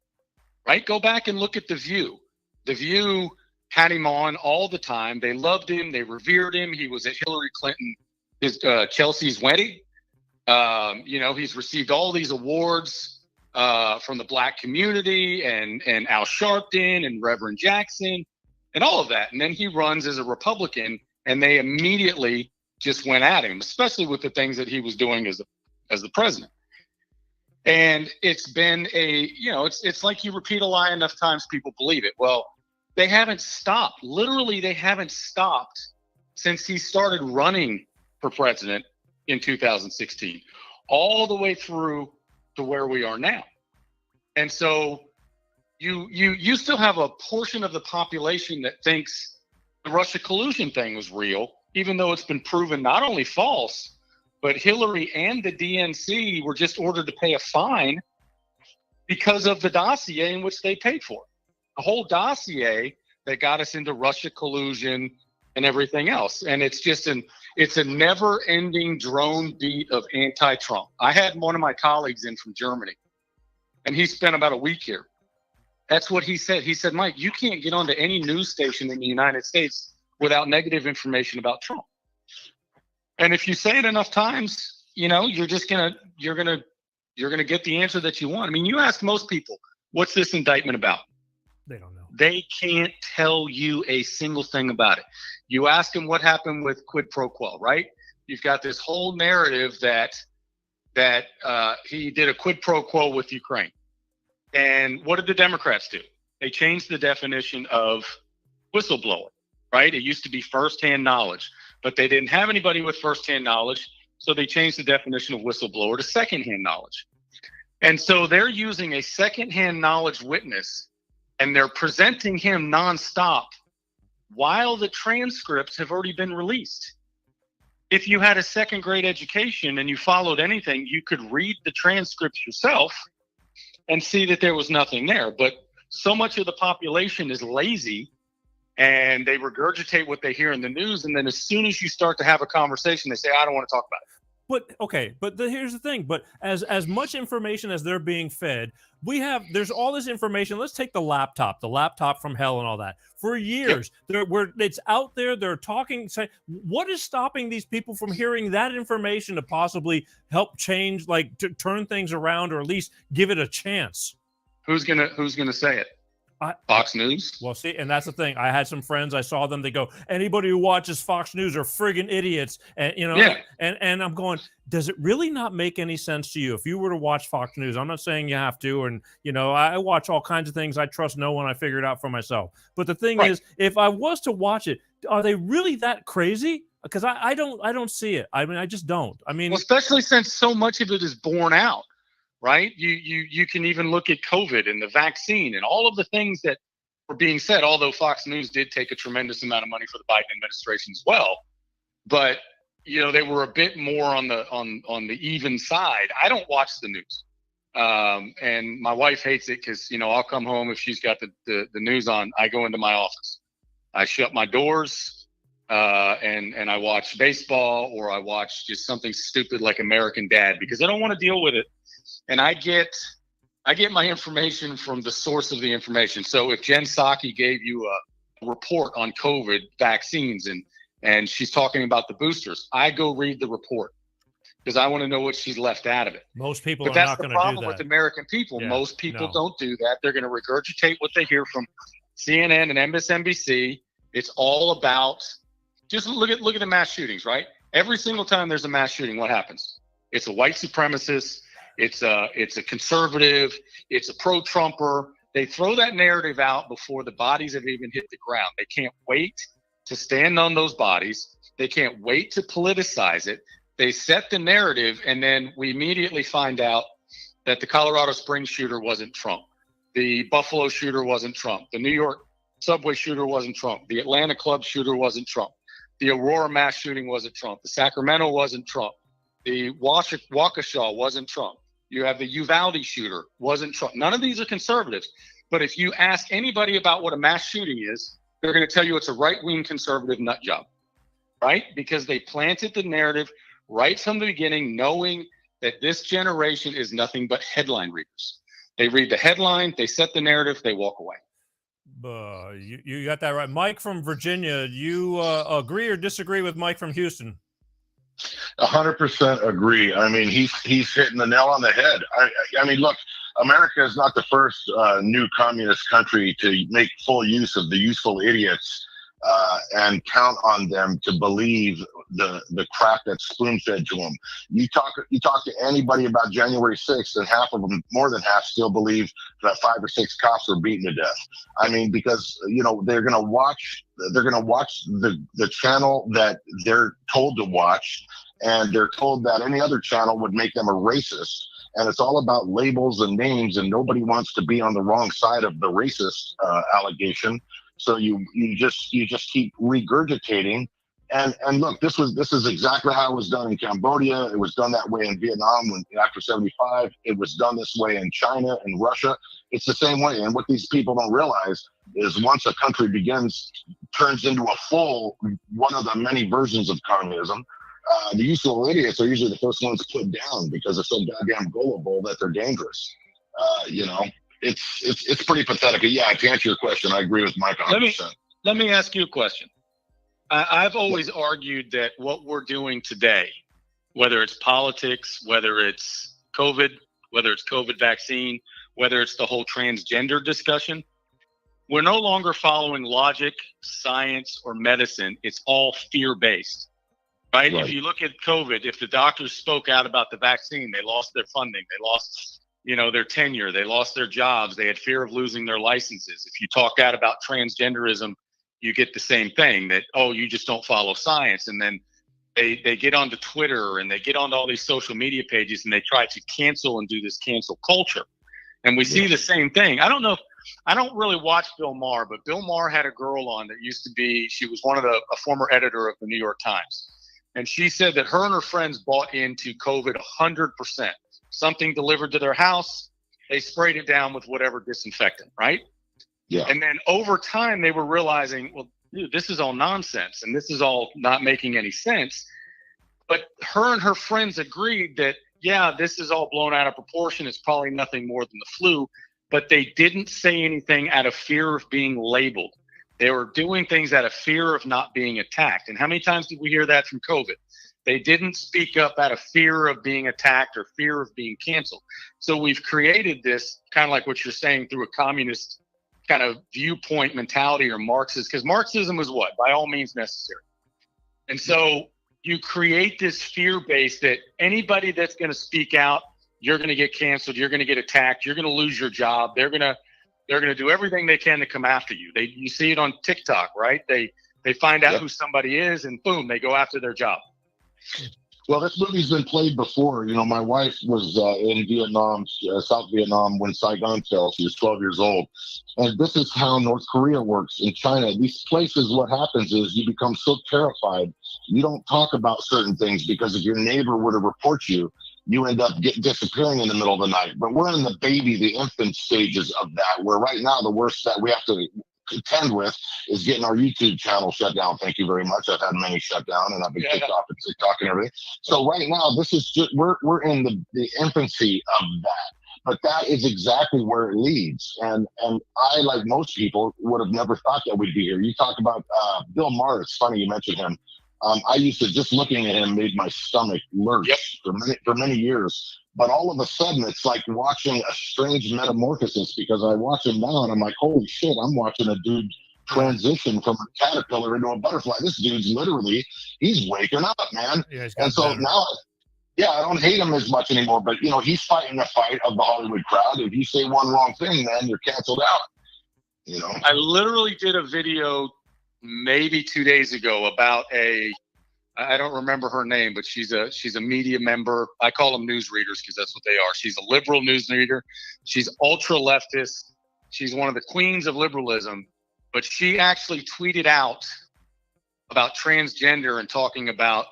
right? Go back and look at The View. The View had him on all the time. They loved him. They revered him. He was at Hillary Clinton, Chelsea's wedding. He's received all these awards from the black community and Al Sharpton and Reverend Jackson and all of that. And then he runs as a Republican, and they immediately just went at him, especially with the things that he was doing as the president. And it's been it's like you repeat a lie enough times, people believe it. Well, they haven't stopped. Literally, they haven't stopped since he started running for president in 2016, all the way through to where we are now. And so you still have a portion of the population that thinks the Russia collusion thing was real, even though it's been proven not only false, but Hillary and the DNC were just ordered to pay a fine because of the dossier in which they paid for. The whole dossier that got us into Russia collusion, and everything else. And it's just it's a never-ending drone beat of anti-Trump. I had one of my colleagues in from Germany, and he spent about a week here. That's what he said. He said, Mike, you can't get onto any news station in the United States without negative information about Trump. And if you say it enough times, you know, you're gonna get the answer that you want. I mean, you ask most people, what's this indictment about? They don't know. They can't tell you a single thing about it. You ask them what happened with quid pro quo, right? You've got this whole narrative that he did a quid pro quo with Ukraine. And what did the Democrats do? They changed the definition of whistleblower, right? It used to be firsthand knowledge, but they didn't have anybody with firsthand knowledge. So they changed the definition of whistleblower to secondhand knowledge. And so they're using a secondhand knowledge witness, and they're presenting him nonstop while the transcripts have already been released. If you had a second grade education and you followed anything, you could read the transcripts yourself and see that there was nothing there. But so much of the population is lazy, and they regurgitate what they hear in the news. And then as soon as you start to have a conversation, they say, I don't want to talk about it. But okay, but here's the thing. But as much information as they're being fed, there's all this information. Let's take the laptop from hell and all that. For years, it's out there. They're talking. What is stopping these people from hearing that information to possibly help change, like to turn things around, or at least give it a chance? Who's gonna say it? Fox News. Well, see, and that's the thing. I had some friends. I saw them. They go, anybody who watches Fox News are friggin' idiots. And you know, and I'm going, does it really not make any sense to you if you were to watch Fox News? I'm not saying you have to, and you know, I watch all kinds of things. I trust no one. I figure it out for myself. But the thing is, if I was to watch it, are they really that crazy? Because I don't see it. I mean, I just don't. I mean, well, especially since so much of it is borne out. Right? You can even look at COVID and the vaccine and all of the things that were being said, although Fox News did take a tremendous amount of money for the Biden administration as well. But, you know, they were a bit more on the even side. I don't watch the news. And my wife hates it because, you know, I'll come home if she's got the news on. I go into my office. I shut my doors and I watch baseball, or I watch just something stupid like American Dad, because I don't want to deal with it. And I get my information from the source of the information. So if Jen Psaki gave you a report on COVID vaccines and she's talking about the boosters, I go read the report because I want to know what she's left out of it. Most people are not going to do that. But that's the problem with American people. Yeah, most people don't do that. They're going to regurgitate what they hear from CNN and MSNBC. It's all about, just look at the mass shootings, right? Every single time there's a mass shooting, what happens? It's a white supremacist. It's a conservative. It's a pro-Trumper. They throw that narrative out before the bodies have even hit the ground. They can't wait to stand on those bodies. They can't wait to politicize it. They set the narrative, and then we immediately find out that the Colorado Springs shooter wasn't Trump. The Buffalo shooter wasn't Trump. The New York subway shooter wasn't Trump. The Atlanta club shooter wasn't Trump. The Aurora mass shooting wasn't Trump. The Sacramento wasn't Trump. The Waukesha wasn't Trump. You have the Uvalde shooter, wasn't Trump. None of these are conservatives. But if you ask anybody about what a mass shooting is, they're going to tell you it's a right-wing conservative nut job, right? Because they planted the narrative right from the beginning, knowing that this generation is nothing but headline readers. They read the headline, they set the narrative, they walk away. You got that right. Mike from Virginia, you agree or disagree with Mike from Houston? 100% agree. I mean, he's hitting the nail on the head. I mean, look, America is not the first new communist country to make full use of the useful idiots and count on them to believe the crap that's spoon-fed to them. You talk to anybody about January 6th, and half of them, more than half, still believe that 5 or 6 cops were beaten to death. I mean, because you know they're gonna watch the channel that they're told to watch, and they're told that any other channel would make them a racist. And it's all about labels and names, and nobody wants to be on the wrong side of the racist allegation. So you just keep regurgitating. And look, this is exactly how it was done in Cambodia. It was done that way in Vietnam after 75. It was done this way in China and Russia. It's the same way. And what these people don't realize is once a country begins turns into a full one of the many versions of communism. The useful idiots are usually the first ones put down because they're so goddamn gullible that they're dangerous. You know, it's pretty pathetic. Yeah, to answer your question, I agree with Mike 100%. Let me ask you a question. I've always argued that what we're doing today, whether it's politics, whether it's COVID, whether it's COVID vaccine, whether it's the whole transgender discussion, we're no longer following logic, science, or medicine. It's all fear-based, right? If you look at COVID, if the doctors spoke out about the vaccine, they lost their funding, they lost, their tenure, they lost their jobs, they had fear of losing their licenses. If you talk out about transgenderism, you get the same thing, that, oh, you just don't follow science. And then they get onto Twitter and they get onto all these social media pages and they try to cancel and do this cancel culture. And we see the same thing. I don't really watch Bill Maher, but Bill Maher had a girl on that used to be, she was a former editor of the New York Times. And she said that her and her friends bought into COVID 100%. Something delivered to their house, they sprayed it down with whatever disinfectant, right? Yeah. And then over time, they were realizing, well, dude, this is all nonsense and this is all not making any sense. But her and her friends agreed that, yeah, this is all blown out of proportion. It's probably nothing more than the flu. But they didn't say anything out of fear of being labeled. They were doing things out of fear of not being attacked. And how many times did we hear that from COVID? They didn't speak up out of fear of being attacked or fear of being canceled. So we've created this kind of like what you're saying through a communist kind of viewpoint mentality or Marxist, because Marxism is what? By all means necessary. And so you create this fear base that anybody that's going to speak out, you're going to get canceled, you're going to get attacked, you're going to lose your job. They're going to do everything they can to come after you. You see it on TikTok, right? They find out who somebody is and boom, they go after their job. Well, this movie's been played before. My wife was in Vietnam, South Vietnam, when Saigon fell. She was 12 years old. And this is how North Korea works in China. These places, what happens is you become so terrified, you don't talk about certain things because if your neighbor were to report you, you end up disappearing in the middle of the night. But we're in the infant stages of that, where right now the worst that we have to contend with is getting our YouTube channel shut down. Thank you very much. I've had many shut down and I've been kicked off of TikTok and everything. So right now, this is just, we're in the infancy of that. But that is exactly where it leads. And I, like most people, would have never thought that we'd be here. You talk about Bill Maher. It's funny you mentioned him. I used to, just looking at him made my stomach lurch for many years. But all of a sudden, it's like watching a strange metamorphosis, because I watch him now and I'm like, holy shit, I'm watching a dude transition from a caterpillar into a butterfly. This dude's literally, he's waking up, man. Yeah, and so now, I don't hate him as much anymore, but, he's fighting the fight of the Hollywood crowd. If you say one wrong thing, man, you're canceled out. I literally did a video maybe 2 days ago about I don't remember her name, but she's a media member. I call them news readers because that's what they are. She's a liberal news reader. She's ultra leftist. She's one of the queens of liberalism, but she actually tweeted out about transgender and talking about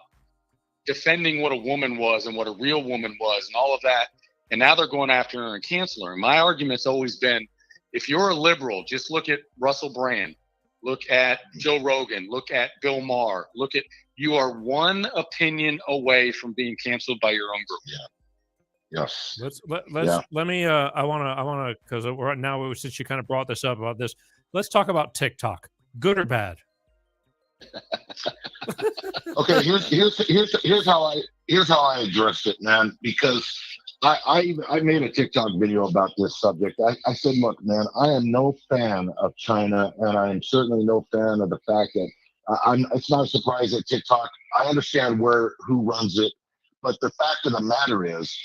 defending what a woman was and what a real woman was and all of that. And now they're going after her and canceling her. And my argument's always been, if you're a liberal, just look at Russell Brand, look at Joe Rogan, look at Bill Maher, you are one opinion away from being canceled by your own group. Yeah. Yes. Let me, I want to, because right now, since you kind of brought this up about this, let's talk about TikTok. Good or bad? Okay. Here's how I addressed it, man, because I made a TikTok video about this subject. I said, look, man, I am no fan of China, and I am certainly no fan of the fact that it's not a surprise that TikTok, I understand who runs it, but the fact of the matter is,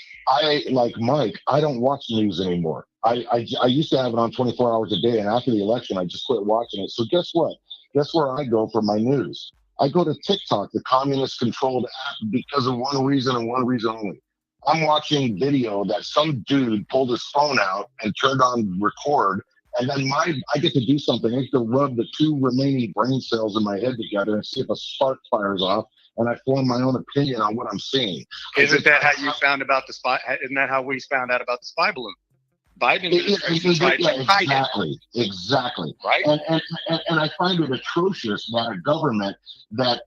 like Mike, I don't watch news anymore. I used to have it on 24 hours a day, and after the election, I just quit watching it. So guess what? Guess where I go for my news? I go to TikTok, the communist-controlled app, because of one reason and one reason only. I'm watching video that some dude pulled his phone out and turned on record, and then I get to do something. I get to rub the two remaining brain cells in my head together and see if a spark fires off, and I form my own opinion on what I'm seeing. Isn't that how you found about the spy? Isn't that how we found out about the spy balloon? Biden administration tried to hide it. Exactly. Right. And I find it atrocious that a government that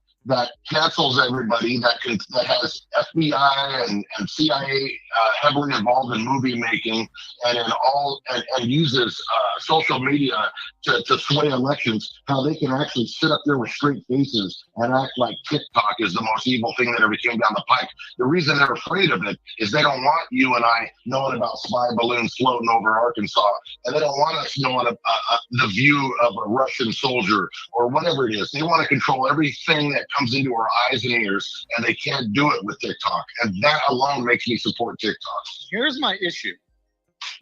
cancels everybody, that has FBI and CIA heavily involved in movie making, and uses social media to sway elections, how they can actually sit up there with straight faces and act like TikTok is the most evil thing that ever came down the pike. The reason they're afraid of it is they don't want you and I knowing about spy balloons floating over Arkansas, and they don't want us knowing the view of a Russian soldier or whatever it is. They want to control everything that comes into our eyes and ears, and they can't do it with TikTok. And that alone makes me support TikTok. Here's my issue.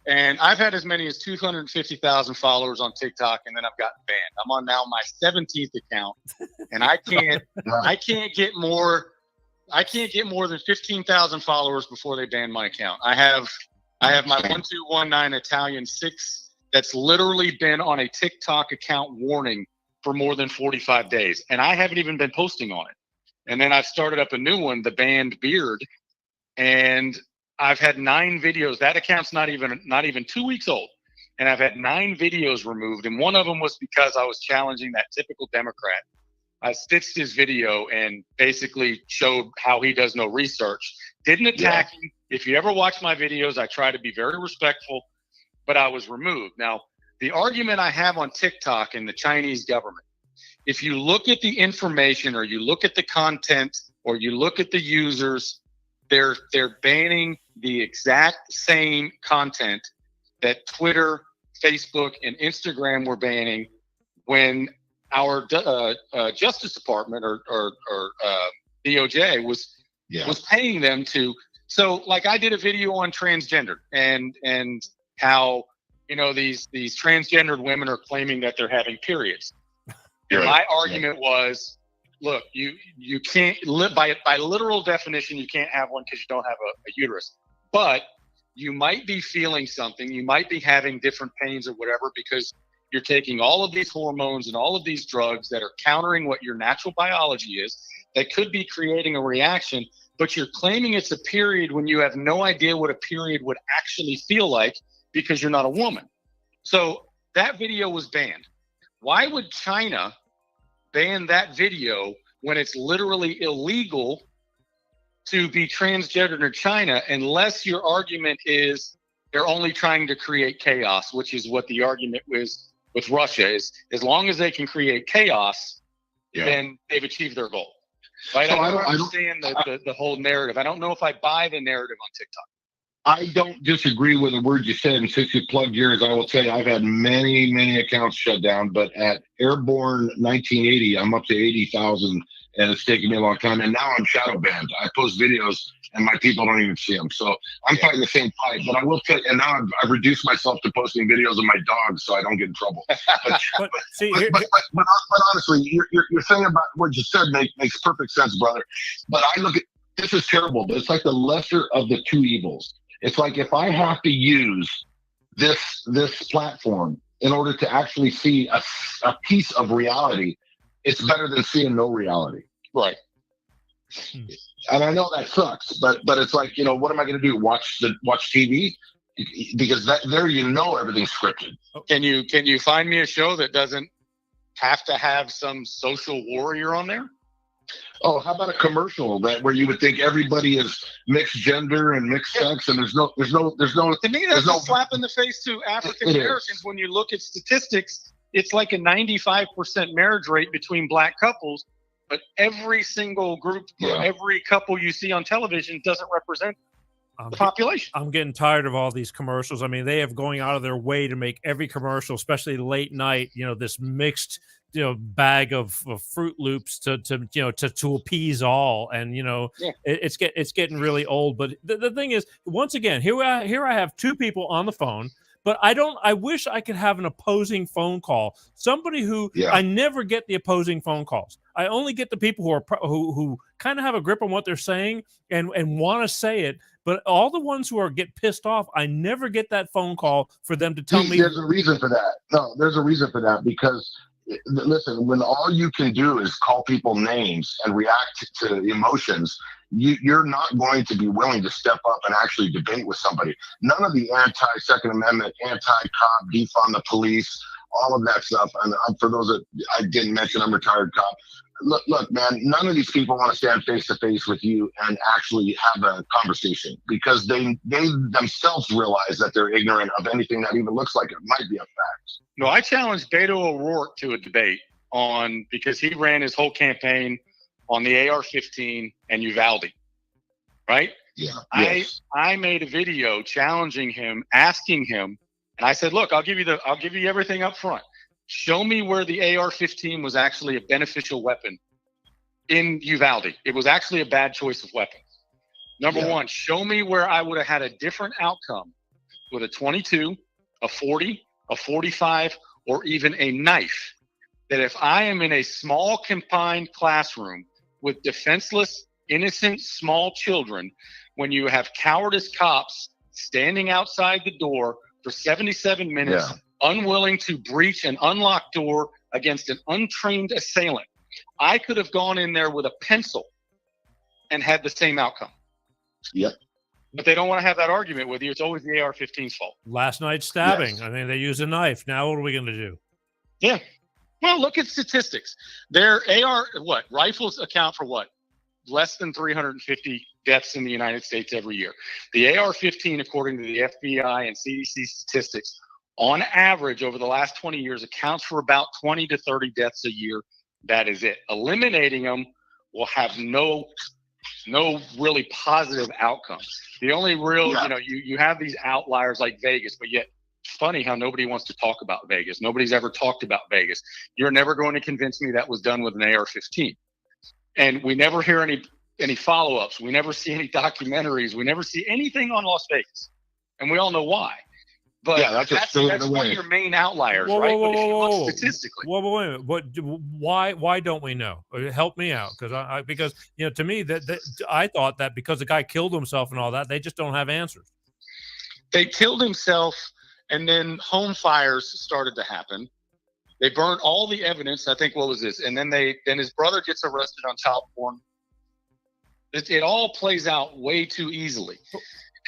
And I've had as many as 250,000 followers on TikTok, and then I've gotten banned. I'm on now my 17th account, and I can't get more than 15,000 followers before they ban my account. I have my 1219 Italian 6 that's literally been on a TikTok account warning for more than 45 days, and I haven't even been posting on it. And then I've started up a new one, the Banned Beard, and I've had 9 videos. That account's not even 2 weeks old, and I've had 9 videos removed. And one of them was because I was challenging that typical Democrat. I stitched his video and basically showed how he does no research. Didn't attack him. If you ever watch my videos, I try to be very respectful, but I was removed. Now, the argument I have on TikTok and the Chinese government, if you look at the information or you look at the content or you look at the users, they're banning the exact same content that Twitter, Facebook, and Instagram were banning when our Justice Department or DOJ was paying them to. So, like, I did a video on transgender and how, you know, these transgendered women are claiming that they're having periods. My argument was, look, you can't live by literal definition. You can't have one because you don't have a uterus, but you might be feeling something. You might be having different pains or whatever because you're taking all of these hormones and all of these drugs that are countering what your natural biology is, that could be creating a reaction, but you're claiming it's a period when you have no idea what a period would actually feel like because you're not a woman. So that video was banned. Why would China ban that video when it's literally illegal to be transgendered in China, unless your argument is they're only trying to create chaos, which is what the argument was with Russia is. As long as they can create chaos, then they've achieved their goal. Right? So I don't understand the whole narrative. I don't know if I buy the narrative on TikTok. I don't disagree with the word you said, and since you plugged yours, I will tell you I've had many accounts shut down, but at Airborne 1980, I'm up to 80,000, and it's taken me a long time, and now I'm shadow banned. I post videos, and my people don't even see them, so I'm fighting the same fight, but I will tell you, and now I've reduced myself to posting videos of my dogs so I don't get in trouble. But honestly, your thing about what you said makes perfect sense, brother, but I look at, this is terrible, but it's like the lesser of the two evils. It's like if I have to use this platform in order to actually see a piece of reality, it's better than seeing no reality. Right. And I know that sucks, but it's like, you know, what am I going to do? Watch TV? Because everything's scripted. Can you find me a show that doesn't have to have some social warrior on there? Oh, how about a commercial where you would think everybody is mixed gender and mixed sex, and there's no. To me, that's a slap in the face to African Americans. When you look at statistics, it's like a 95% marriage rate between black couples, but every single group, every couple you see on television doesn't represent the population. I'm getting tired of all these commercials. I mean, they have going out of their way to make every commercial, especially late night, you know, this mixed, you know, bag of Fruit Loops to appease all, and you know, it's getting really old. But the thing is, once again, here I have two people on the phone, but I wish I could have an opposing phone call. Somebody who I never get the opposing phone calls. I only get the people who kind of have a grip on what they're saying and want to say it. But all the ones who get pissed off, I never get that phone call for them to tell me. There's a reason for that. No, there's a reason for that, because listen, when all you can do is call people names and react to emotions, you're not going to be willing to step up and actually debate with somebody. None of the anti-Second Amendment, anti-cop, defund the police, all of that stuff. And for those that I didn't mention, I'm a retired cop. Look, man, none of these people want to stand face to face with you and actually have a conversation because they themselves realize that they're ignorant of anything that even looks like it might be a fact. No, I challenged Beto O'Rourke to a debate because he ran his whole campaign on the AR-15 and Uvalde, right? Yeah. I made a video challenging him, asking him, and I said, look, I'll give you everything up front. Show me where the AR-15 was actually a beneficial weapon in Uvalde. It was actually a bad choice of weapon. Number one, show me where I would have had a different outcome with a 22, a 40, a 45, or even a knife. That if I am in a small confined classroom with defenseless, innocent, small children, when you have cowardice cops standing outside the door for 77 minutes, unwilling to breach an unlocked door against an untrained assailant, I could have gone in there with a pencil and had the same outcome. Yep. But they don't want to have that argument with you. It's always the AR-15's fault. Last night's stabbing. I mean, they used a knife. Now what are we going to do? Yeah. Well, look at statistics. Rifles account for what? Less than 350 deaths in the United States every year. The AR-15, according to the FBI and CDC statistics, on average over the last 20 years accounts for about 20 to 30 deaths a year. That is it. Eliminating them will have no really positive outcomes. The only real, you have these outliers like Vegas, but yet it's funny how nobody wants to talk about Vegas. Nobody's ever talked about Vegas. You're never going to convince me that was done with an AR-15. And we never hear any follow-ups. We never see any documentaries. We never see anything on Las Vegas. And we all know why. But that's one of your main outliers, right? But if you look statistically. Wait a minute. Why don't we know? Help me out, because to me that I thought that because the guy killed himself and all that, they just don't have answers. They killed himself, and then home fires started to happen. They burned all the evidence. I think what was this? And then his brother gets arrested on child porn. It all plays out way too easily.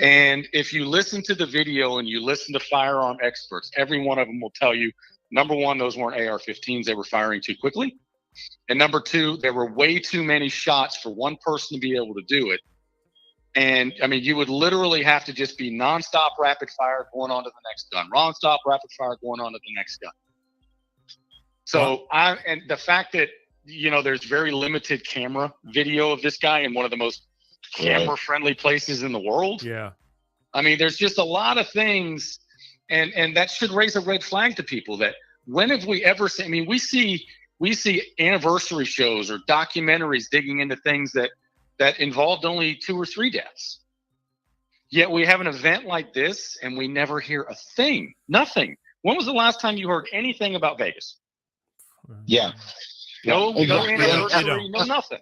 And if you listen to the video and you listen to firearm experts, every one of them will tell you, number one, those weren't AR-15s. They were firing too quickly. And number two, there were way too many shots for one person to be able to do it. And I mean, you would literally have to just be nonstop rapid fire going on to the next gun, nonstop rapid fire going on to the next gun. So and the fact that, there's very limited camera video of this guy in one of the most camera-friendly places in the world. Yeah. I mean, there's just a lot of things, and that should raise a red flag to people that when have we ever seen, I mean, we see anniversary shows or documentaries digging into things that involved only 2 or 3 deaths. Yet we have an event like this and we never hear a thing, nothing. When was the last time you heard anything about Vegas? Yeah. No anniversary, no nothing.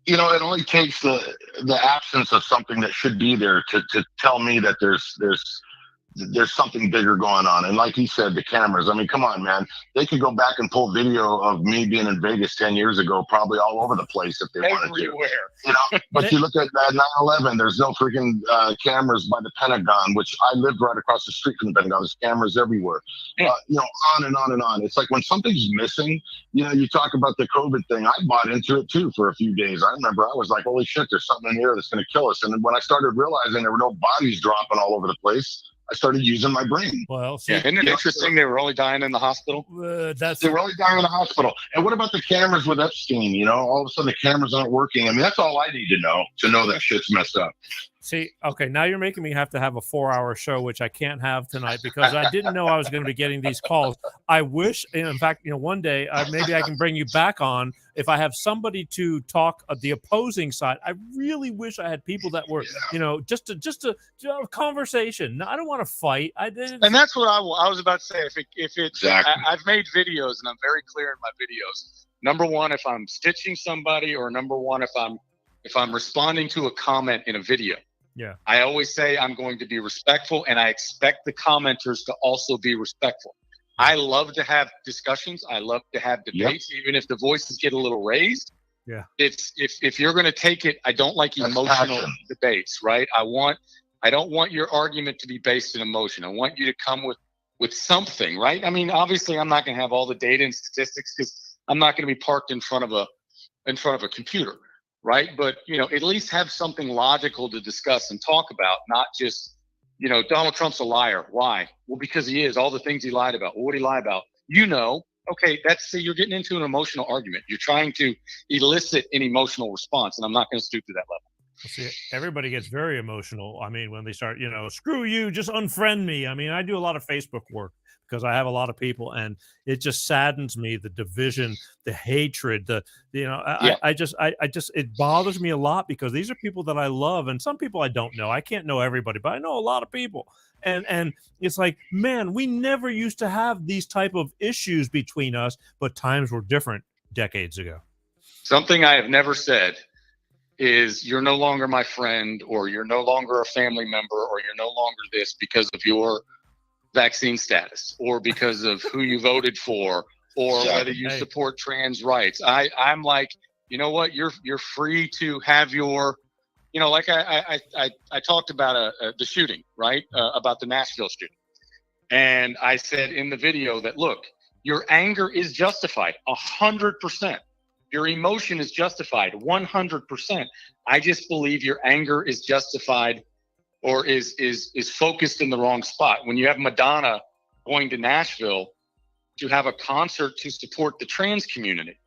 It only takes the absence of something that should be there to tell me that there's something bigger going on. And like he said, the cameras, I mean, come on, man. They could go back and pull video of me being in Vegas 10 years ago, probably all over the place if they wanted to. But you look at 9/11, there's no freaking cameras by the Pentagon, which I lived right across the street from the Pentagon. There's cameras everywhere. On and on and on. It's like when something's missing, you talk about the COVID thing. I bought into it too for a few days. I remember I was like, holy shit, there's something in here that's going to kill us. And then when I started realizing there were no bodies dropping all over the place, I started using my brain. Well, see, isn't it interesting they were only dying in the hospital? They were only dying in the hospital. And what about the cameras with Epstein? All of a sudden the cameras aren't working. I mean, that's all I need to know that shit's messed up. See, okay, now you're making me have to have a 4-hour show, which I can't have tonight because I didn't know I was going to be getting these calls. I wish, in fact, one day maybe I can bring you back on if I have somebody to talk the opposing side. I really wish I had people that were, just to have a conversation. No, I don't want to fight. And that's what I was about to say. If it's, exactly. I've made videos and I'm very clear in my videos. Number one, if I'm stitching somebody, or number one, if I'm responding to a comment in a video. Yeah. I always say I'm going to be respectful, and I expect the commenters to also be respectful. I love to have discussions. I love to have debates, even if the voices get a little raised. Yeah. It's if you're going to take it, I don't like That's emotional passion. debates, right? I don't want your argument to be based in emotion. I want you to come with something, right? I mean, obviously, I'm not going to have all the data and statistics because I'm not going to be parked in front of a computer, right? But at least have something logical to discuss and talk about, not just Donald Trump's a liar. Why? Well, because he is. All the things he lied about. Well, what did he lie about? Okay, you're getting into an emotional argument. You're trying to elicit an emotional response, and I'm not going to stoop to that level. See, everybody gets very emotional. I mean, when they start, screw you, just unfriend me. I mean, I do a lot of Facebook work because I have a lot of people, and it just saddens me, the division, the hatred, it bothers me a lot because these are people that I love, and some people I don't know. I can't know everybody, but I know a lot of people. And it's like, man, we never used to have these type of issues between us, but times were different decades ago. Something I have never said is you're no longer my friend, or you're no longer a family member, or you're no longer this because of your vaccine status, or because of who you voted for, or whether you support trans rights. I'm like, you know what? You're free to have your, like I talked about the shooting, right? About the Nashville shooting. And I said in the video that, look, your anger is justified 100%. Your emotion is justified 100%. I just believe your anger is justified or is focused in the wrong spot. When you have Madonna going to Nashville to have a concert to support the trans community.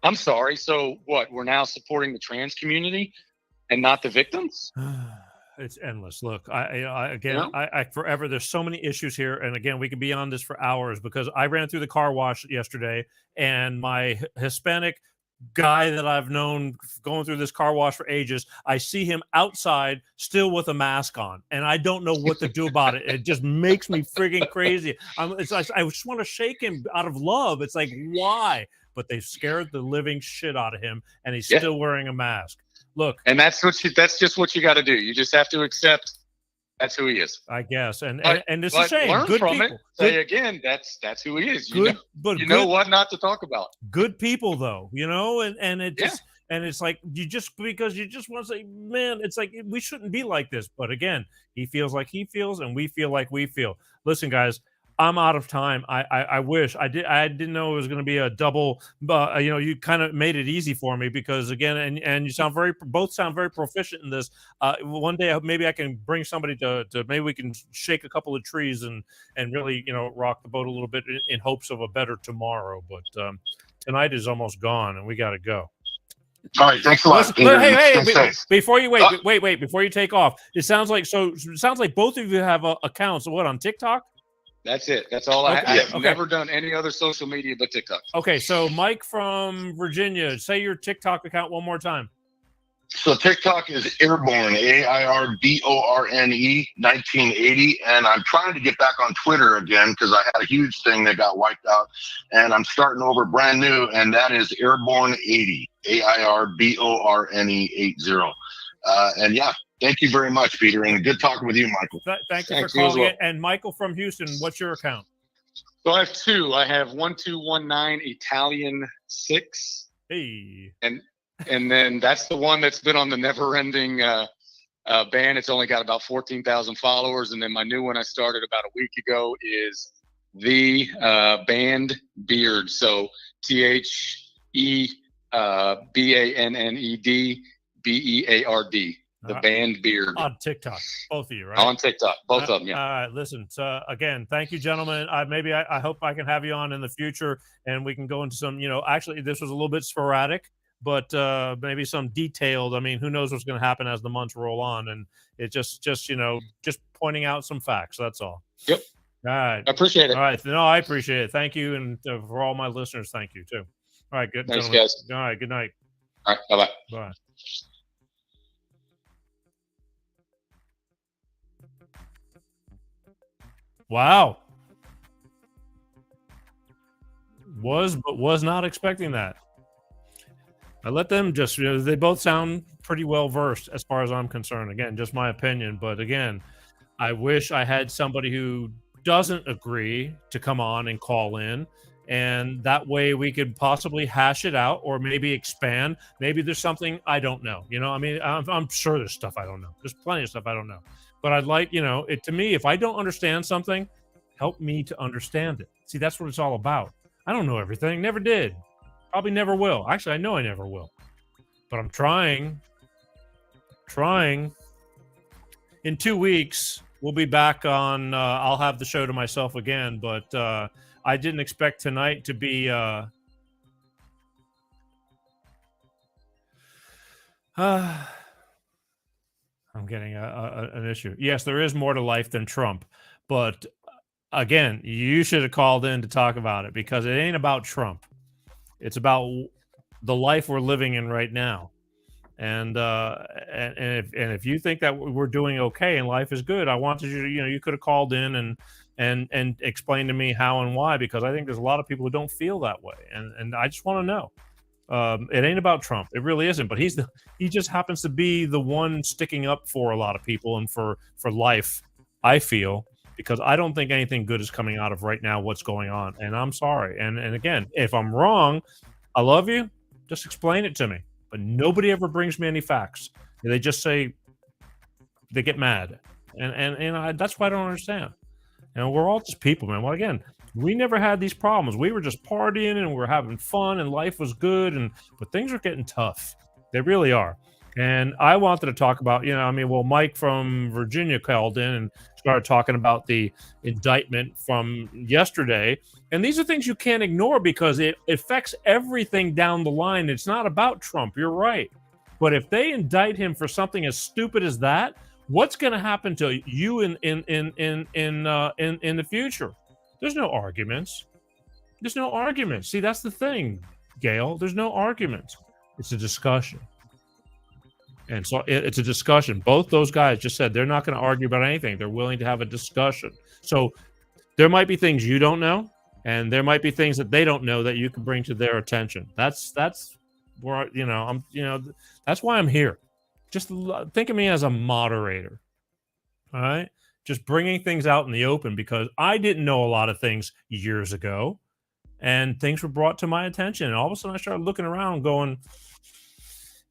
I'm sorry. So what? We're now supporting the trans community and not the victims? It's endless. Look, I forever, there's so many issues here. And again, we could be on this for hours because I ran through the car wash yesterday, and my Hispanic guy that I've known going through this car wash for ages, I see him outside still with a mask on, and I don't know what to do about it. It just makes me friggin' crazy. It's like, I just want to shake him out of love. It's like, why? But they've scared the living shit out of him, and he's still wearing a mask. Look, and that's just what you got to do. You just have to accept that's who he is, I guess. And it's a shame. Learn Good from people. it. Say again, that's who he is. You know what not to talk about. Good people, though, and it just and it's like because you just want to say, man, it's like we shouldn't be like this. But again, he feels like he feels, and we feel like we feel. Listen, guys, I'm out of time. I wish I didn't know it was going to be a double, but you kind of made it easy for me because again, and you both sound very proficient in this. One day maybe I can bring somebody to maybe we can shake a couple of trees and really rock the boat a little bit in hopes of a better tomorrow. But tonight is almost gone, and we got to go. All right, thanks a lot. Hey, before you wait, before you take off, it sounds like both of you have accounts. What, on TikTok? That's it. That's all I have. I've never done any other social media but TikTok. Okay, so Mike from Virginia, say your TikTok account one more time. So TikTok is Airborne, AIRBORNE 1980, and I'm trying to get back on Twitter again because I had a huge thing that got wiped out, and I'm starting over brand new, and that is Airborne 80, AIRBORNE 80. And yeah. Thank you very much, Peter, and good talking with you, Michael. Thank you for calling it. And Michael from Houston, what's your account? So I have two. I have 1219 Italian 6. Hey. And then that's the one that's been on the never-ending ban. It's only got about 14,000 followers. And then my new one I started about a week ago is the Banned Beard. So TheBannedBeard. The Banned Beard. On TikTok, both of you, right? On TikTok, both of them, yeah. All right, listen. So again, thank you, gentlemen. I hope I can have you on in the future, and we can go into some. Actually, this was a little bit sporadic, but maybe some detailed. I mean, who knows what's going to happen as the months roll on, and it just pointing out some facts. That's all. Yep. All right. I appreciate it. All right. No, I appreciate it. Thank you, and for all my listeners, thank you too. All right. Good. Thanks, guys. All right. Good night. All right. Bye-bye. Bye. Wow. Was not expecting that. I let them just, they both sound pretty well versed as far as I'm concerned. Again, just my opinion. But again, I wish I had somebody who doesn't agree to come on and call in and that way we could possibly hash it out or maybe expand. Maybe there's something I don't know. I mean, I'm sure there's stuff I don't know. There's plenty of stuff I don't know. But I'd like, it to me, if I don't understand something, help me to understand it. See, that's what it's all about. I don't know everything. Never did. Probably never will. Actually, I know I never will. But I'm trying. In 2 weeks, we'll be back on. I'll have the show to myself again, but I didn't expect tonight to be. I'm getting an issue. Yes, there is more to life than Trump, but again, you should have called in to talk about it because it ain't about Trump. It's about the life we're living in right now. And if you think that we're doing okay and life is good, I wanted you to, you could have called in and explained to me how and why, because I think there's a lot of people who don't feel that way. And I just want to know. It ain't about Trump. It really isn't. But he just happens to be the one sticking up for a lot of people and for life, I feel, because I don't think anything good is coming out of right now what's going on. And I'm sorry. And again, if I'm wrong, I love you. Just explain it to me. But nobody ever brings me any facts. They just say they get mad. And that's why I don't understand. We're all just people, man. Well, again, we never had these problems. We were just partying and we were having fun and life was good. But things are getting tough. They really are. And I wanted to talk about, Mike from Virginia called in and started talking about the indictment from yesterday. And these are things you can't ignore because it affects everything down the line. It's not about Trump. You're right. But if they indict him for something as stupid as that, what's going to happen to you in the future? There's no arguments. There's no arguments. See, that's the thing, Gail. There's no arguments. It's a discussion. And so it's a discussion. Both those guys just said they're not going to argue about anything. They're willing to have a discussion. So there might be things you don't know, and there might be things that they don't know that you can bring to their attention. That's where that's why I'm here. Just think of me as a moderator. All right, just bringing things out in the open because I didn't know a lot of things years ago, and things were brought to my attention, and all of a sudden I started looking around, going,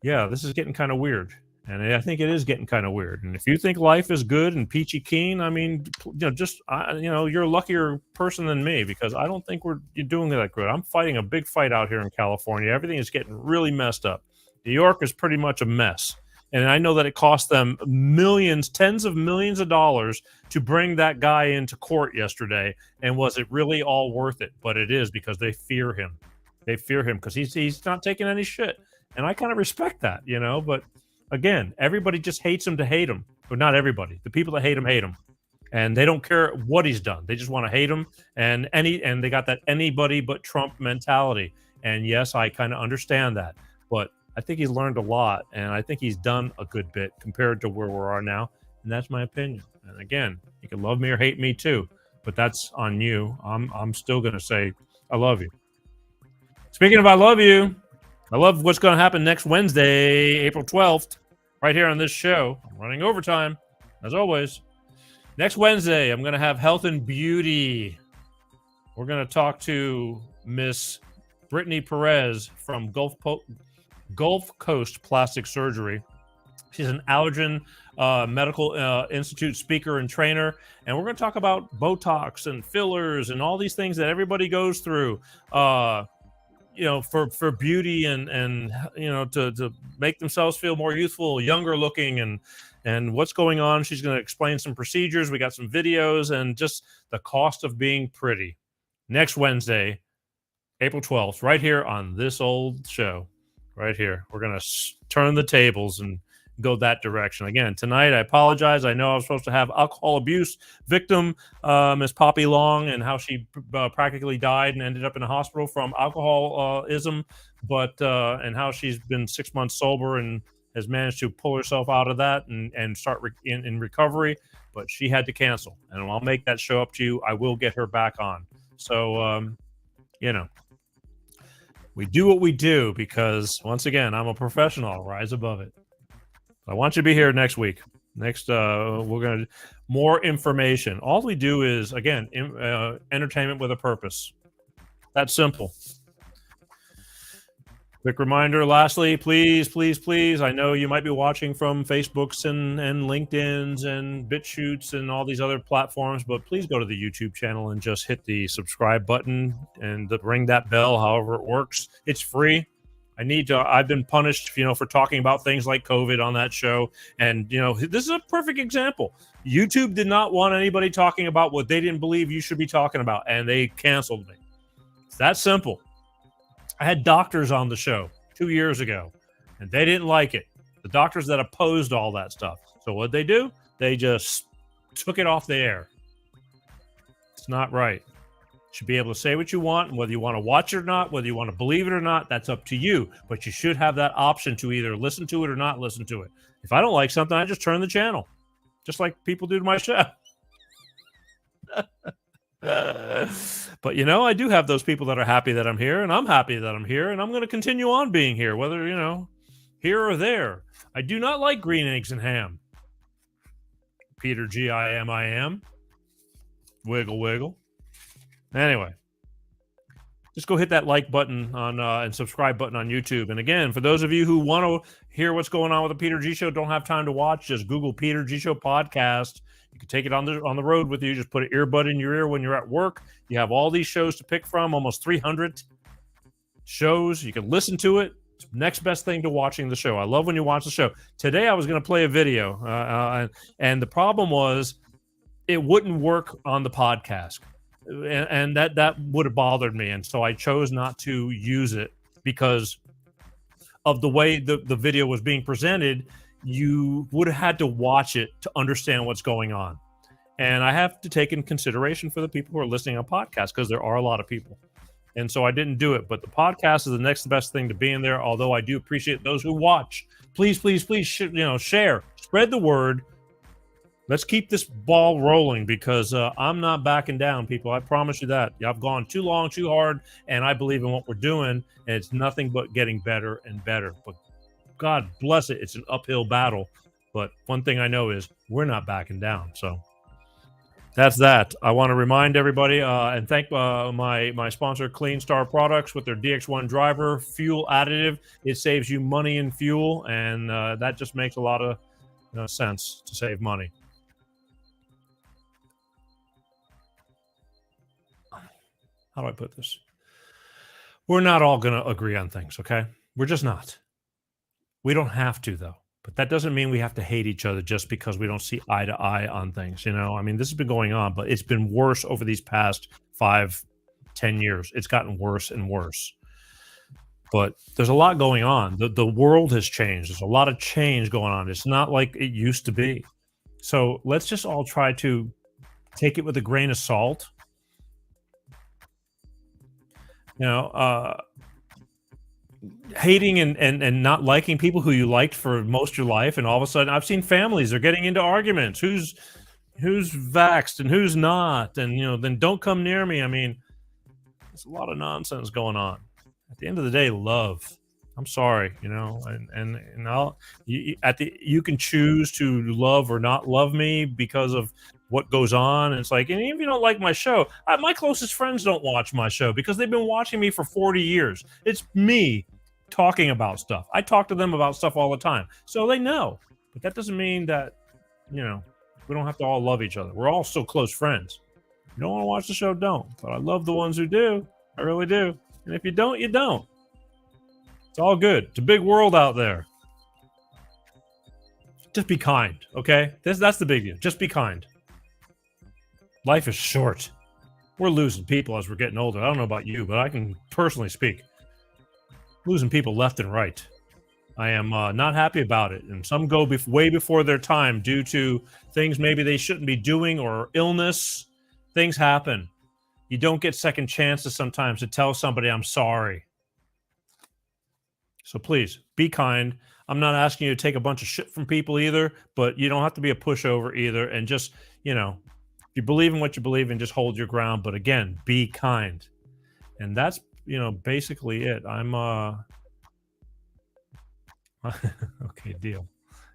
yeah, this is getting kind of weird. And I think it is getting kind of weird. And if you think life is good and peachy keen, I mean, you're a luckier person than me because I don't think you're doing that good. I'm fighting a big fight out here in California. Everything is getting really messed up. New York is pretty much a mess. And I know that it cost them millions, tens of millions of dollars to bring that guy into court yesterday. And was it really all worth it? But it is because they fear him. They fear him because he's not taking any shit. And I kind of respect that, but again, everybody just hates him to hate him, but not everybody. The people that hate him. And they don't care what he's done. They just want to hate him. And they got that anybody but Trump mentality. And yes, I kind of understand that, but I think he's learned a lot. And I think he's done a good bit compared to where we are now. And that's my opinion. And again, you can love me or hate me too, but that's on you. I'm still going to say, I love you. Speaking of I love you, I love what's going to happen next Wednesday, April 12th, right here on this show. I'm running overtime, as always. Next Wednesday, I'm going to have health and beauty. We're going to talk to Miss Brittany Perez from Gulf Coast Plastic Surgery. She's an Allergen Medical Institute speaker and trainer. And we're going to talk about Botox and fillers and all these things that everybody goes through. For beauty and to make themselves feel more youthful, younger looking, and what's going on. She's going to explain some procedures. We got some videos and just the cost of being pretty. Next Wednesday, April 12th, right here on this old show, right here. We're going to turn the tables and go that direction. Again, tonight, I apologize. I know I was supposed to have alcohol abuse victim, Miss Poppy Long, and how she practically died and ended up in a hospital from alcoholism, but and how she's been 6 months sober and has managed to pull herself out of that and start in recovery, but she had to cancel. And I'll make that show up to you. I will get her back on. So, we do what we do because, once again, I'm a professional. I'll rise above it. I want you to be here next week. Next, we're going to more information. All we do is, again, entertainment with a purpose. That simple. Quick reminder, lastly, please, please, please, I know you might be watching from Facebooks and LinkedIn's and BitChutes and all these other platforms, but please go to the YouTube channel and just hit the subscribe button and ring that bell, however it works. It's free. I've been punished, for talking about things like COVID on that show. And, this is a perfect example. YouTube did not want anybody talking about what they didn't believe you should be talking about, and they canceled me. It's that simple. I had doctors on the show 2 years ago, and they didn't like it. The doctors that opposed all that stuff. So what'd they do? They just took it off the air. It's not right. You should be able to say what you want, and whether you want to watch it or not, whether you want to believe it or not, that's up to you. But you should have that option to either listen to it or not listen to it. If I don't like something, I just turn the channel, just like people do to my show. But I do have those people that are happy that I'm here, and I'm happy that I'm here, and I'm going to continue on being here, whether here or there. I do not like green eggs and ham. Peter G-I-M-I-M. Wiggle wiggle. Anyway, just go hit that like button on and subscribe button on YouTube. And again, for those of you who want to hear what's going on with the Peter G Show, don't have time to watch, just Google Peter G Show podcast. You can take it on the road with you. Just put an earbud in your ear when you're at work. You have all these shows to pick from, almost 300 shows. You can listen to it. It's the next best thing to watching the show. I love when you watch the show. Today I was going to play a video, and the problem was it wouldn't work on the podcast, and that would have bothered me. And so I chose not to use it because of the way the video was being presented. You would have had to watch it to understand what's going on. And I have to take in consideration for the people who are listening on podcasts, because there are a lot of people. And so I didn't do it. But the podcast is the next best thing to being there, although I do appreciate those who watch. Please, please, please, share. Spread the word. Let's keep this ball rolling, because I'm not backing down, people. I promise you that. I've gone too long, too hard, and I believe in what we're doing, and it's nothing but getting better and better. But God bless it, it's an uphill battle. But one thing I know is we're not backing down. So that's that. I want to remind everybody and thank my sponsor, Clean Star Products, with their DX1 driver fuel additive. It saves you money in fuel, and that just makes a lot of sense to save money. How do I put this? We're not all going to agree on things, okay? We're just not. We don't have to, though. But that doesn't mean we have to hate each other just because we don't see eye to eye on things. I mean, this has been going on, but it's been worse over these past 5-10 years. It's gotten worse and worse. But there's a lot going on. The world has changed. There's a lot of change going on. It's not like it used to be. So let's just all try to take it with a grain of salt. Hating and not liking people who you liked for most of your life, and all of a sudden I've seen families are getting into arguments, who's vaxxed and who's not, and then don't come near me. I mean, there's a lot of nonsense going on. At the end of the day, love. I'm sorry, and you can choose to love or not love me because of what goes on. And it's like, and even if you don't like my show, my closest friends don't watch my show because they've been watching me for 40 years. It's me talking about stuff. I talk to them about stuff all the time, so they know. But that doesn't mean that we don't have to all love each other. We're all still close friends. If you don't want to watch the show, don't. But I love the ones who do. I really do. And if you don't, you don't. It's all good. It's a big world out there. Just be kind, okay? That's the big deal. Just be kind. Life is short. We're losing people as we're getting older. I don't know about you, but I can personally speak. Losing people left and right. I am not happy about it. And some go way before their time due to things maybe they shouldn't be doing, or illness. Things happen. You don't get second chances sometimes to tell somebody, I'm sorry. So please, be kind. I'm not asking you to take a bunch of shit from people either, but you don't have to be a pushover either. And just, if you believe in what you believe in, just hold your ground. But again, be kind. And that's, basically it. I'm, okay, deal.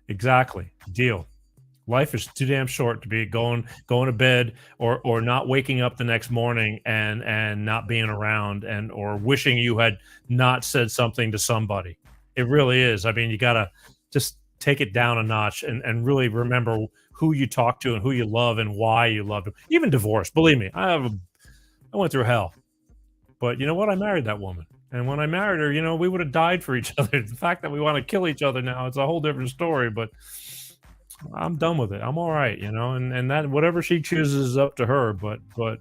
Exactly. Deal. Life is too damn short to be going to bed or not waking up the next morning and not being around or wishing you had not said something to somebody. It really is. I mean, you gotta just take it down a notch and really remember who you talk to and who you love and why you love them. Even divorce, believe me, I went through hell. But you know what? I married that woman. And when I married her, you know, we would have died for each other. The fact that we want to kill each other now, it's a whole different story. But I'm done with it. I'm all right, you know, and that whatever she chooses is up to her. But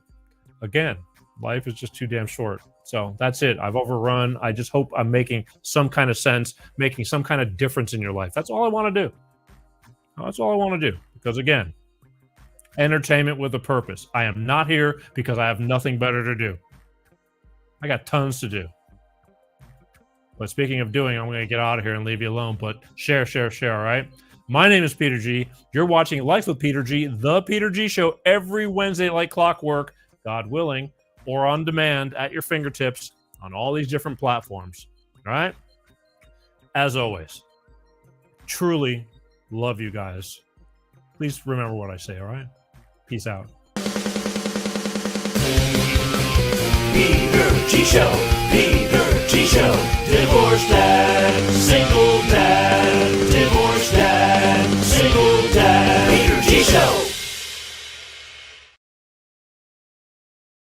again, life is just too damn short. So that's it. I've overrun. I just hope I'm making some kind of sense, making some kind of difference in your life. That's all I want to do. That's all I want to do. Because again, entertainment with a purpose. I am not here because I have nothing better to do. I got tons to do. But speaking of doing, I'm going to get out of here and leave you alone. But share, all right? My name is Peter G. You're watching Life with Peter G, the Peter G Show, every Wednesday like clockwork, God willing, or on demand at your fingertips on all these different platforms. All right? As always, truly love you guys. Please remember what I say, all right? Peace out. Peter G Show, Peter G Show, Divorce Dad.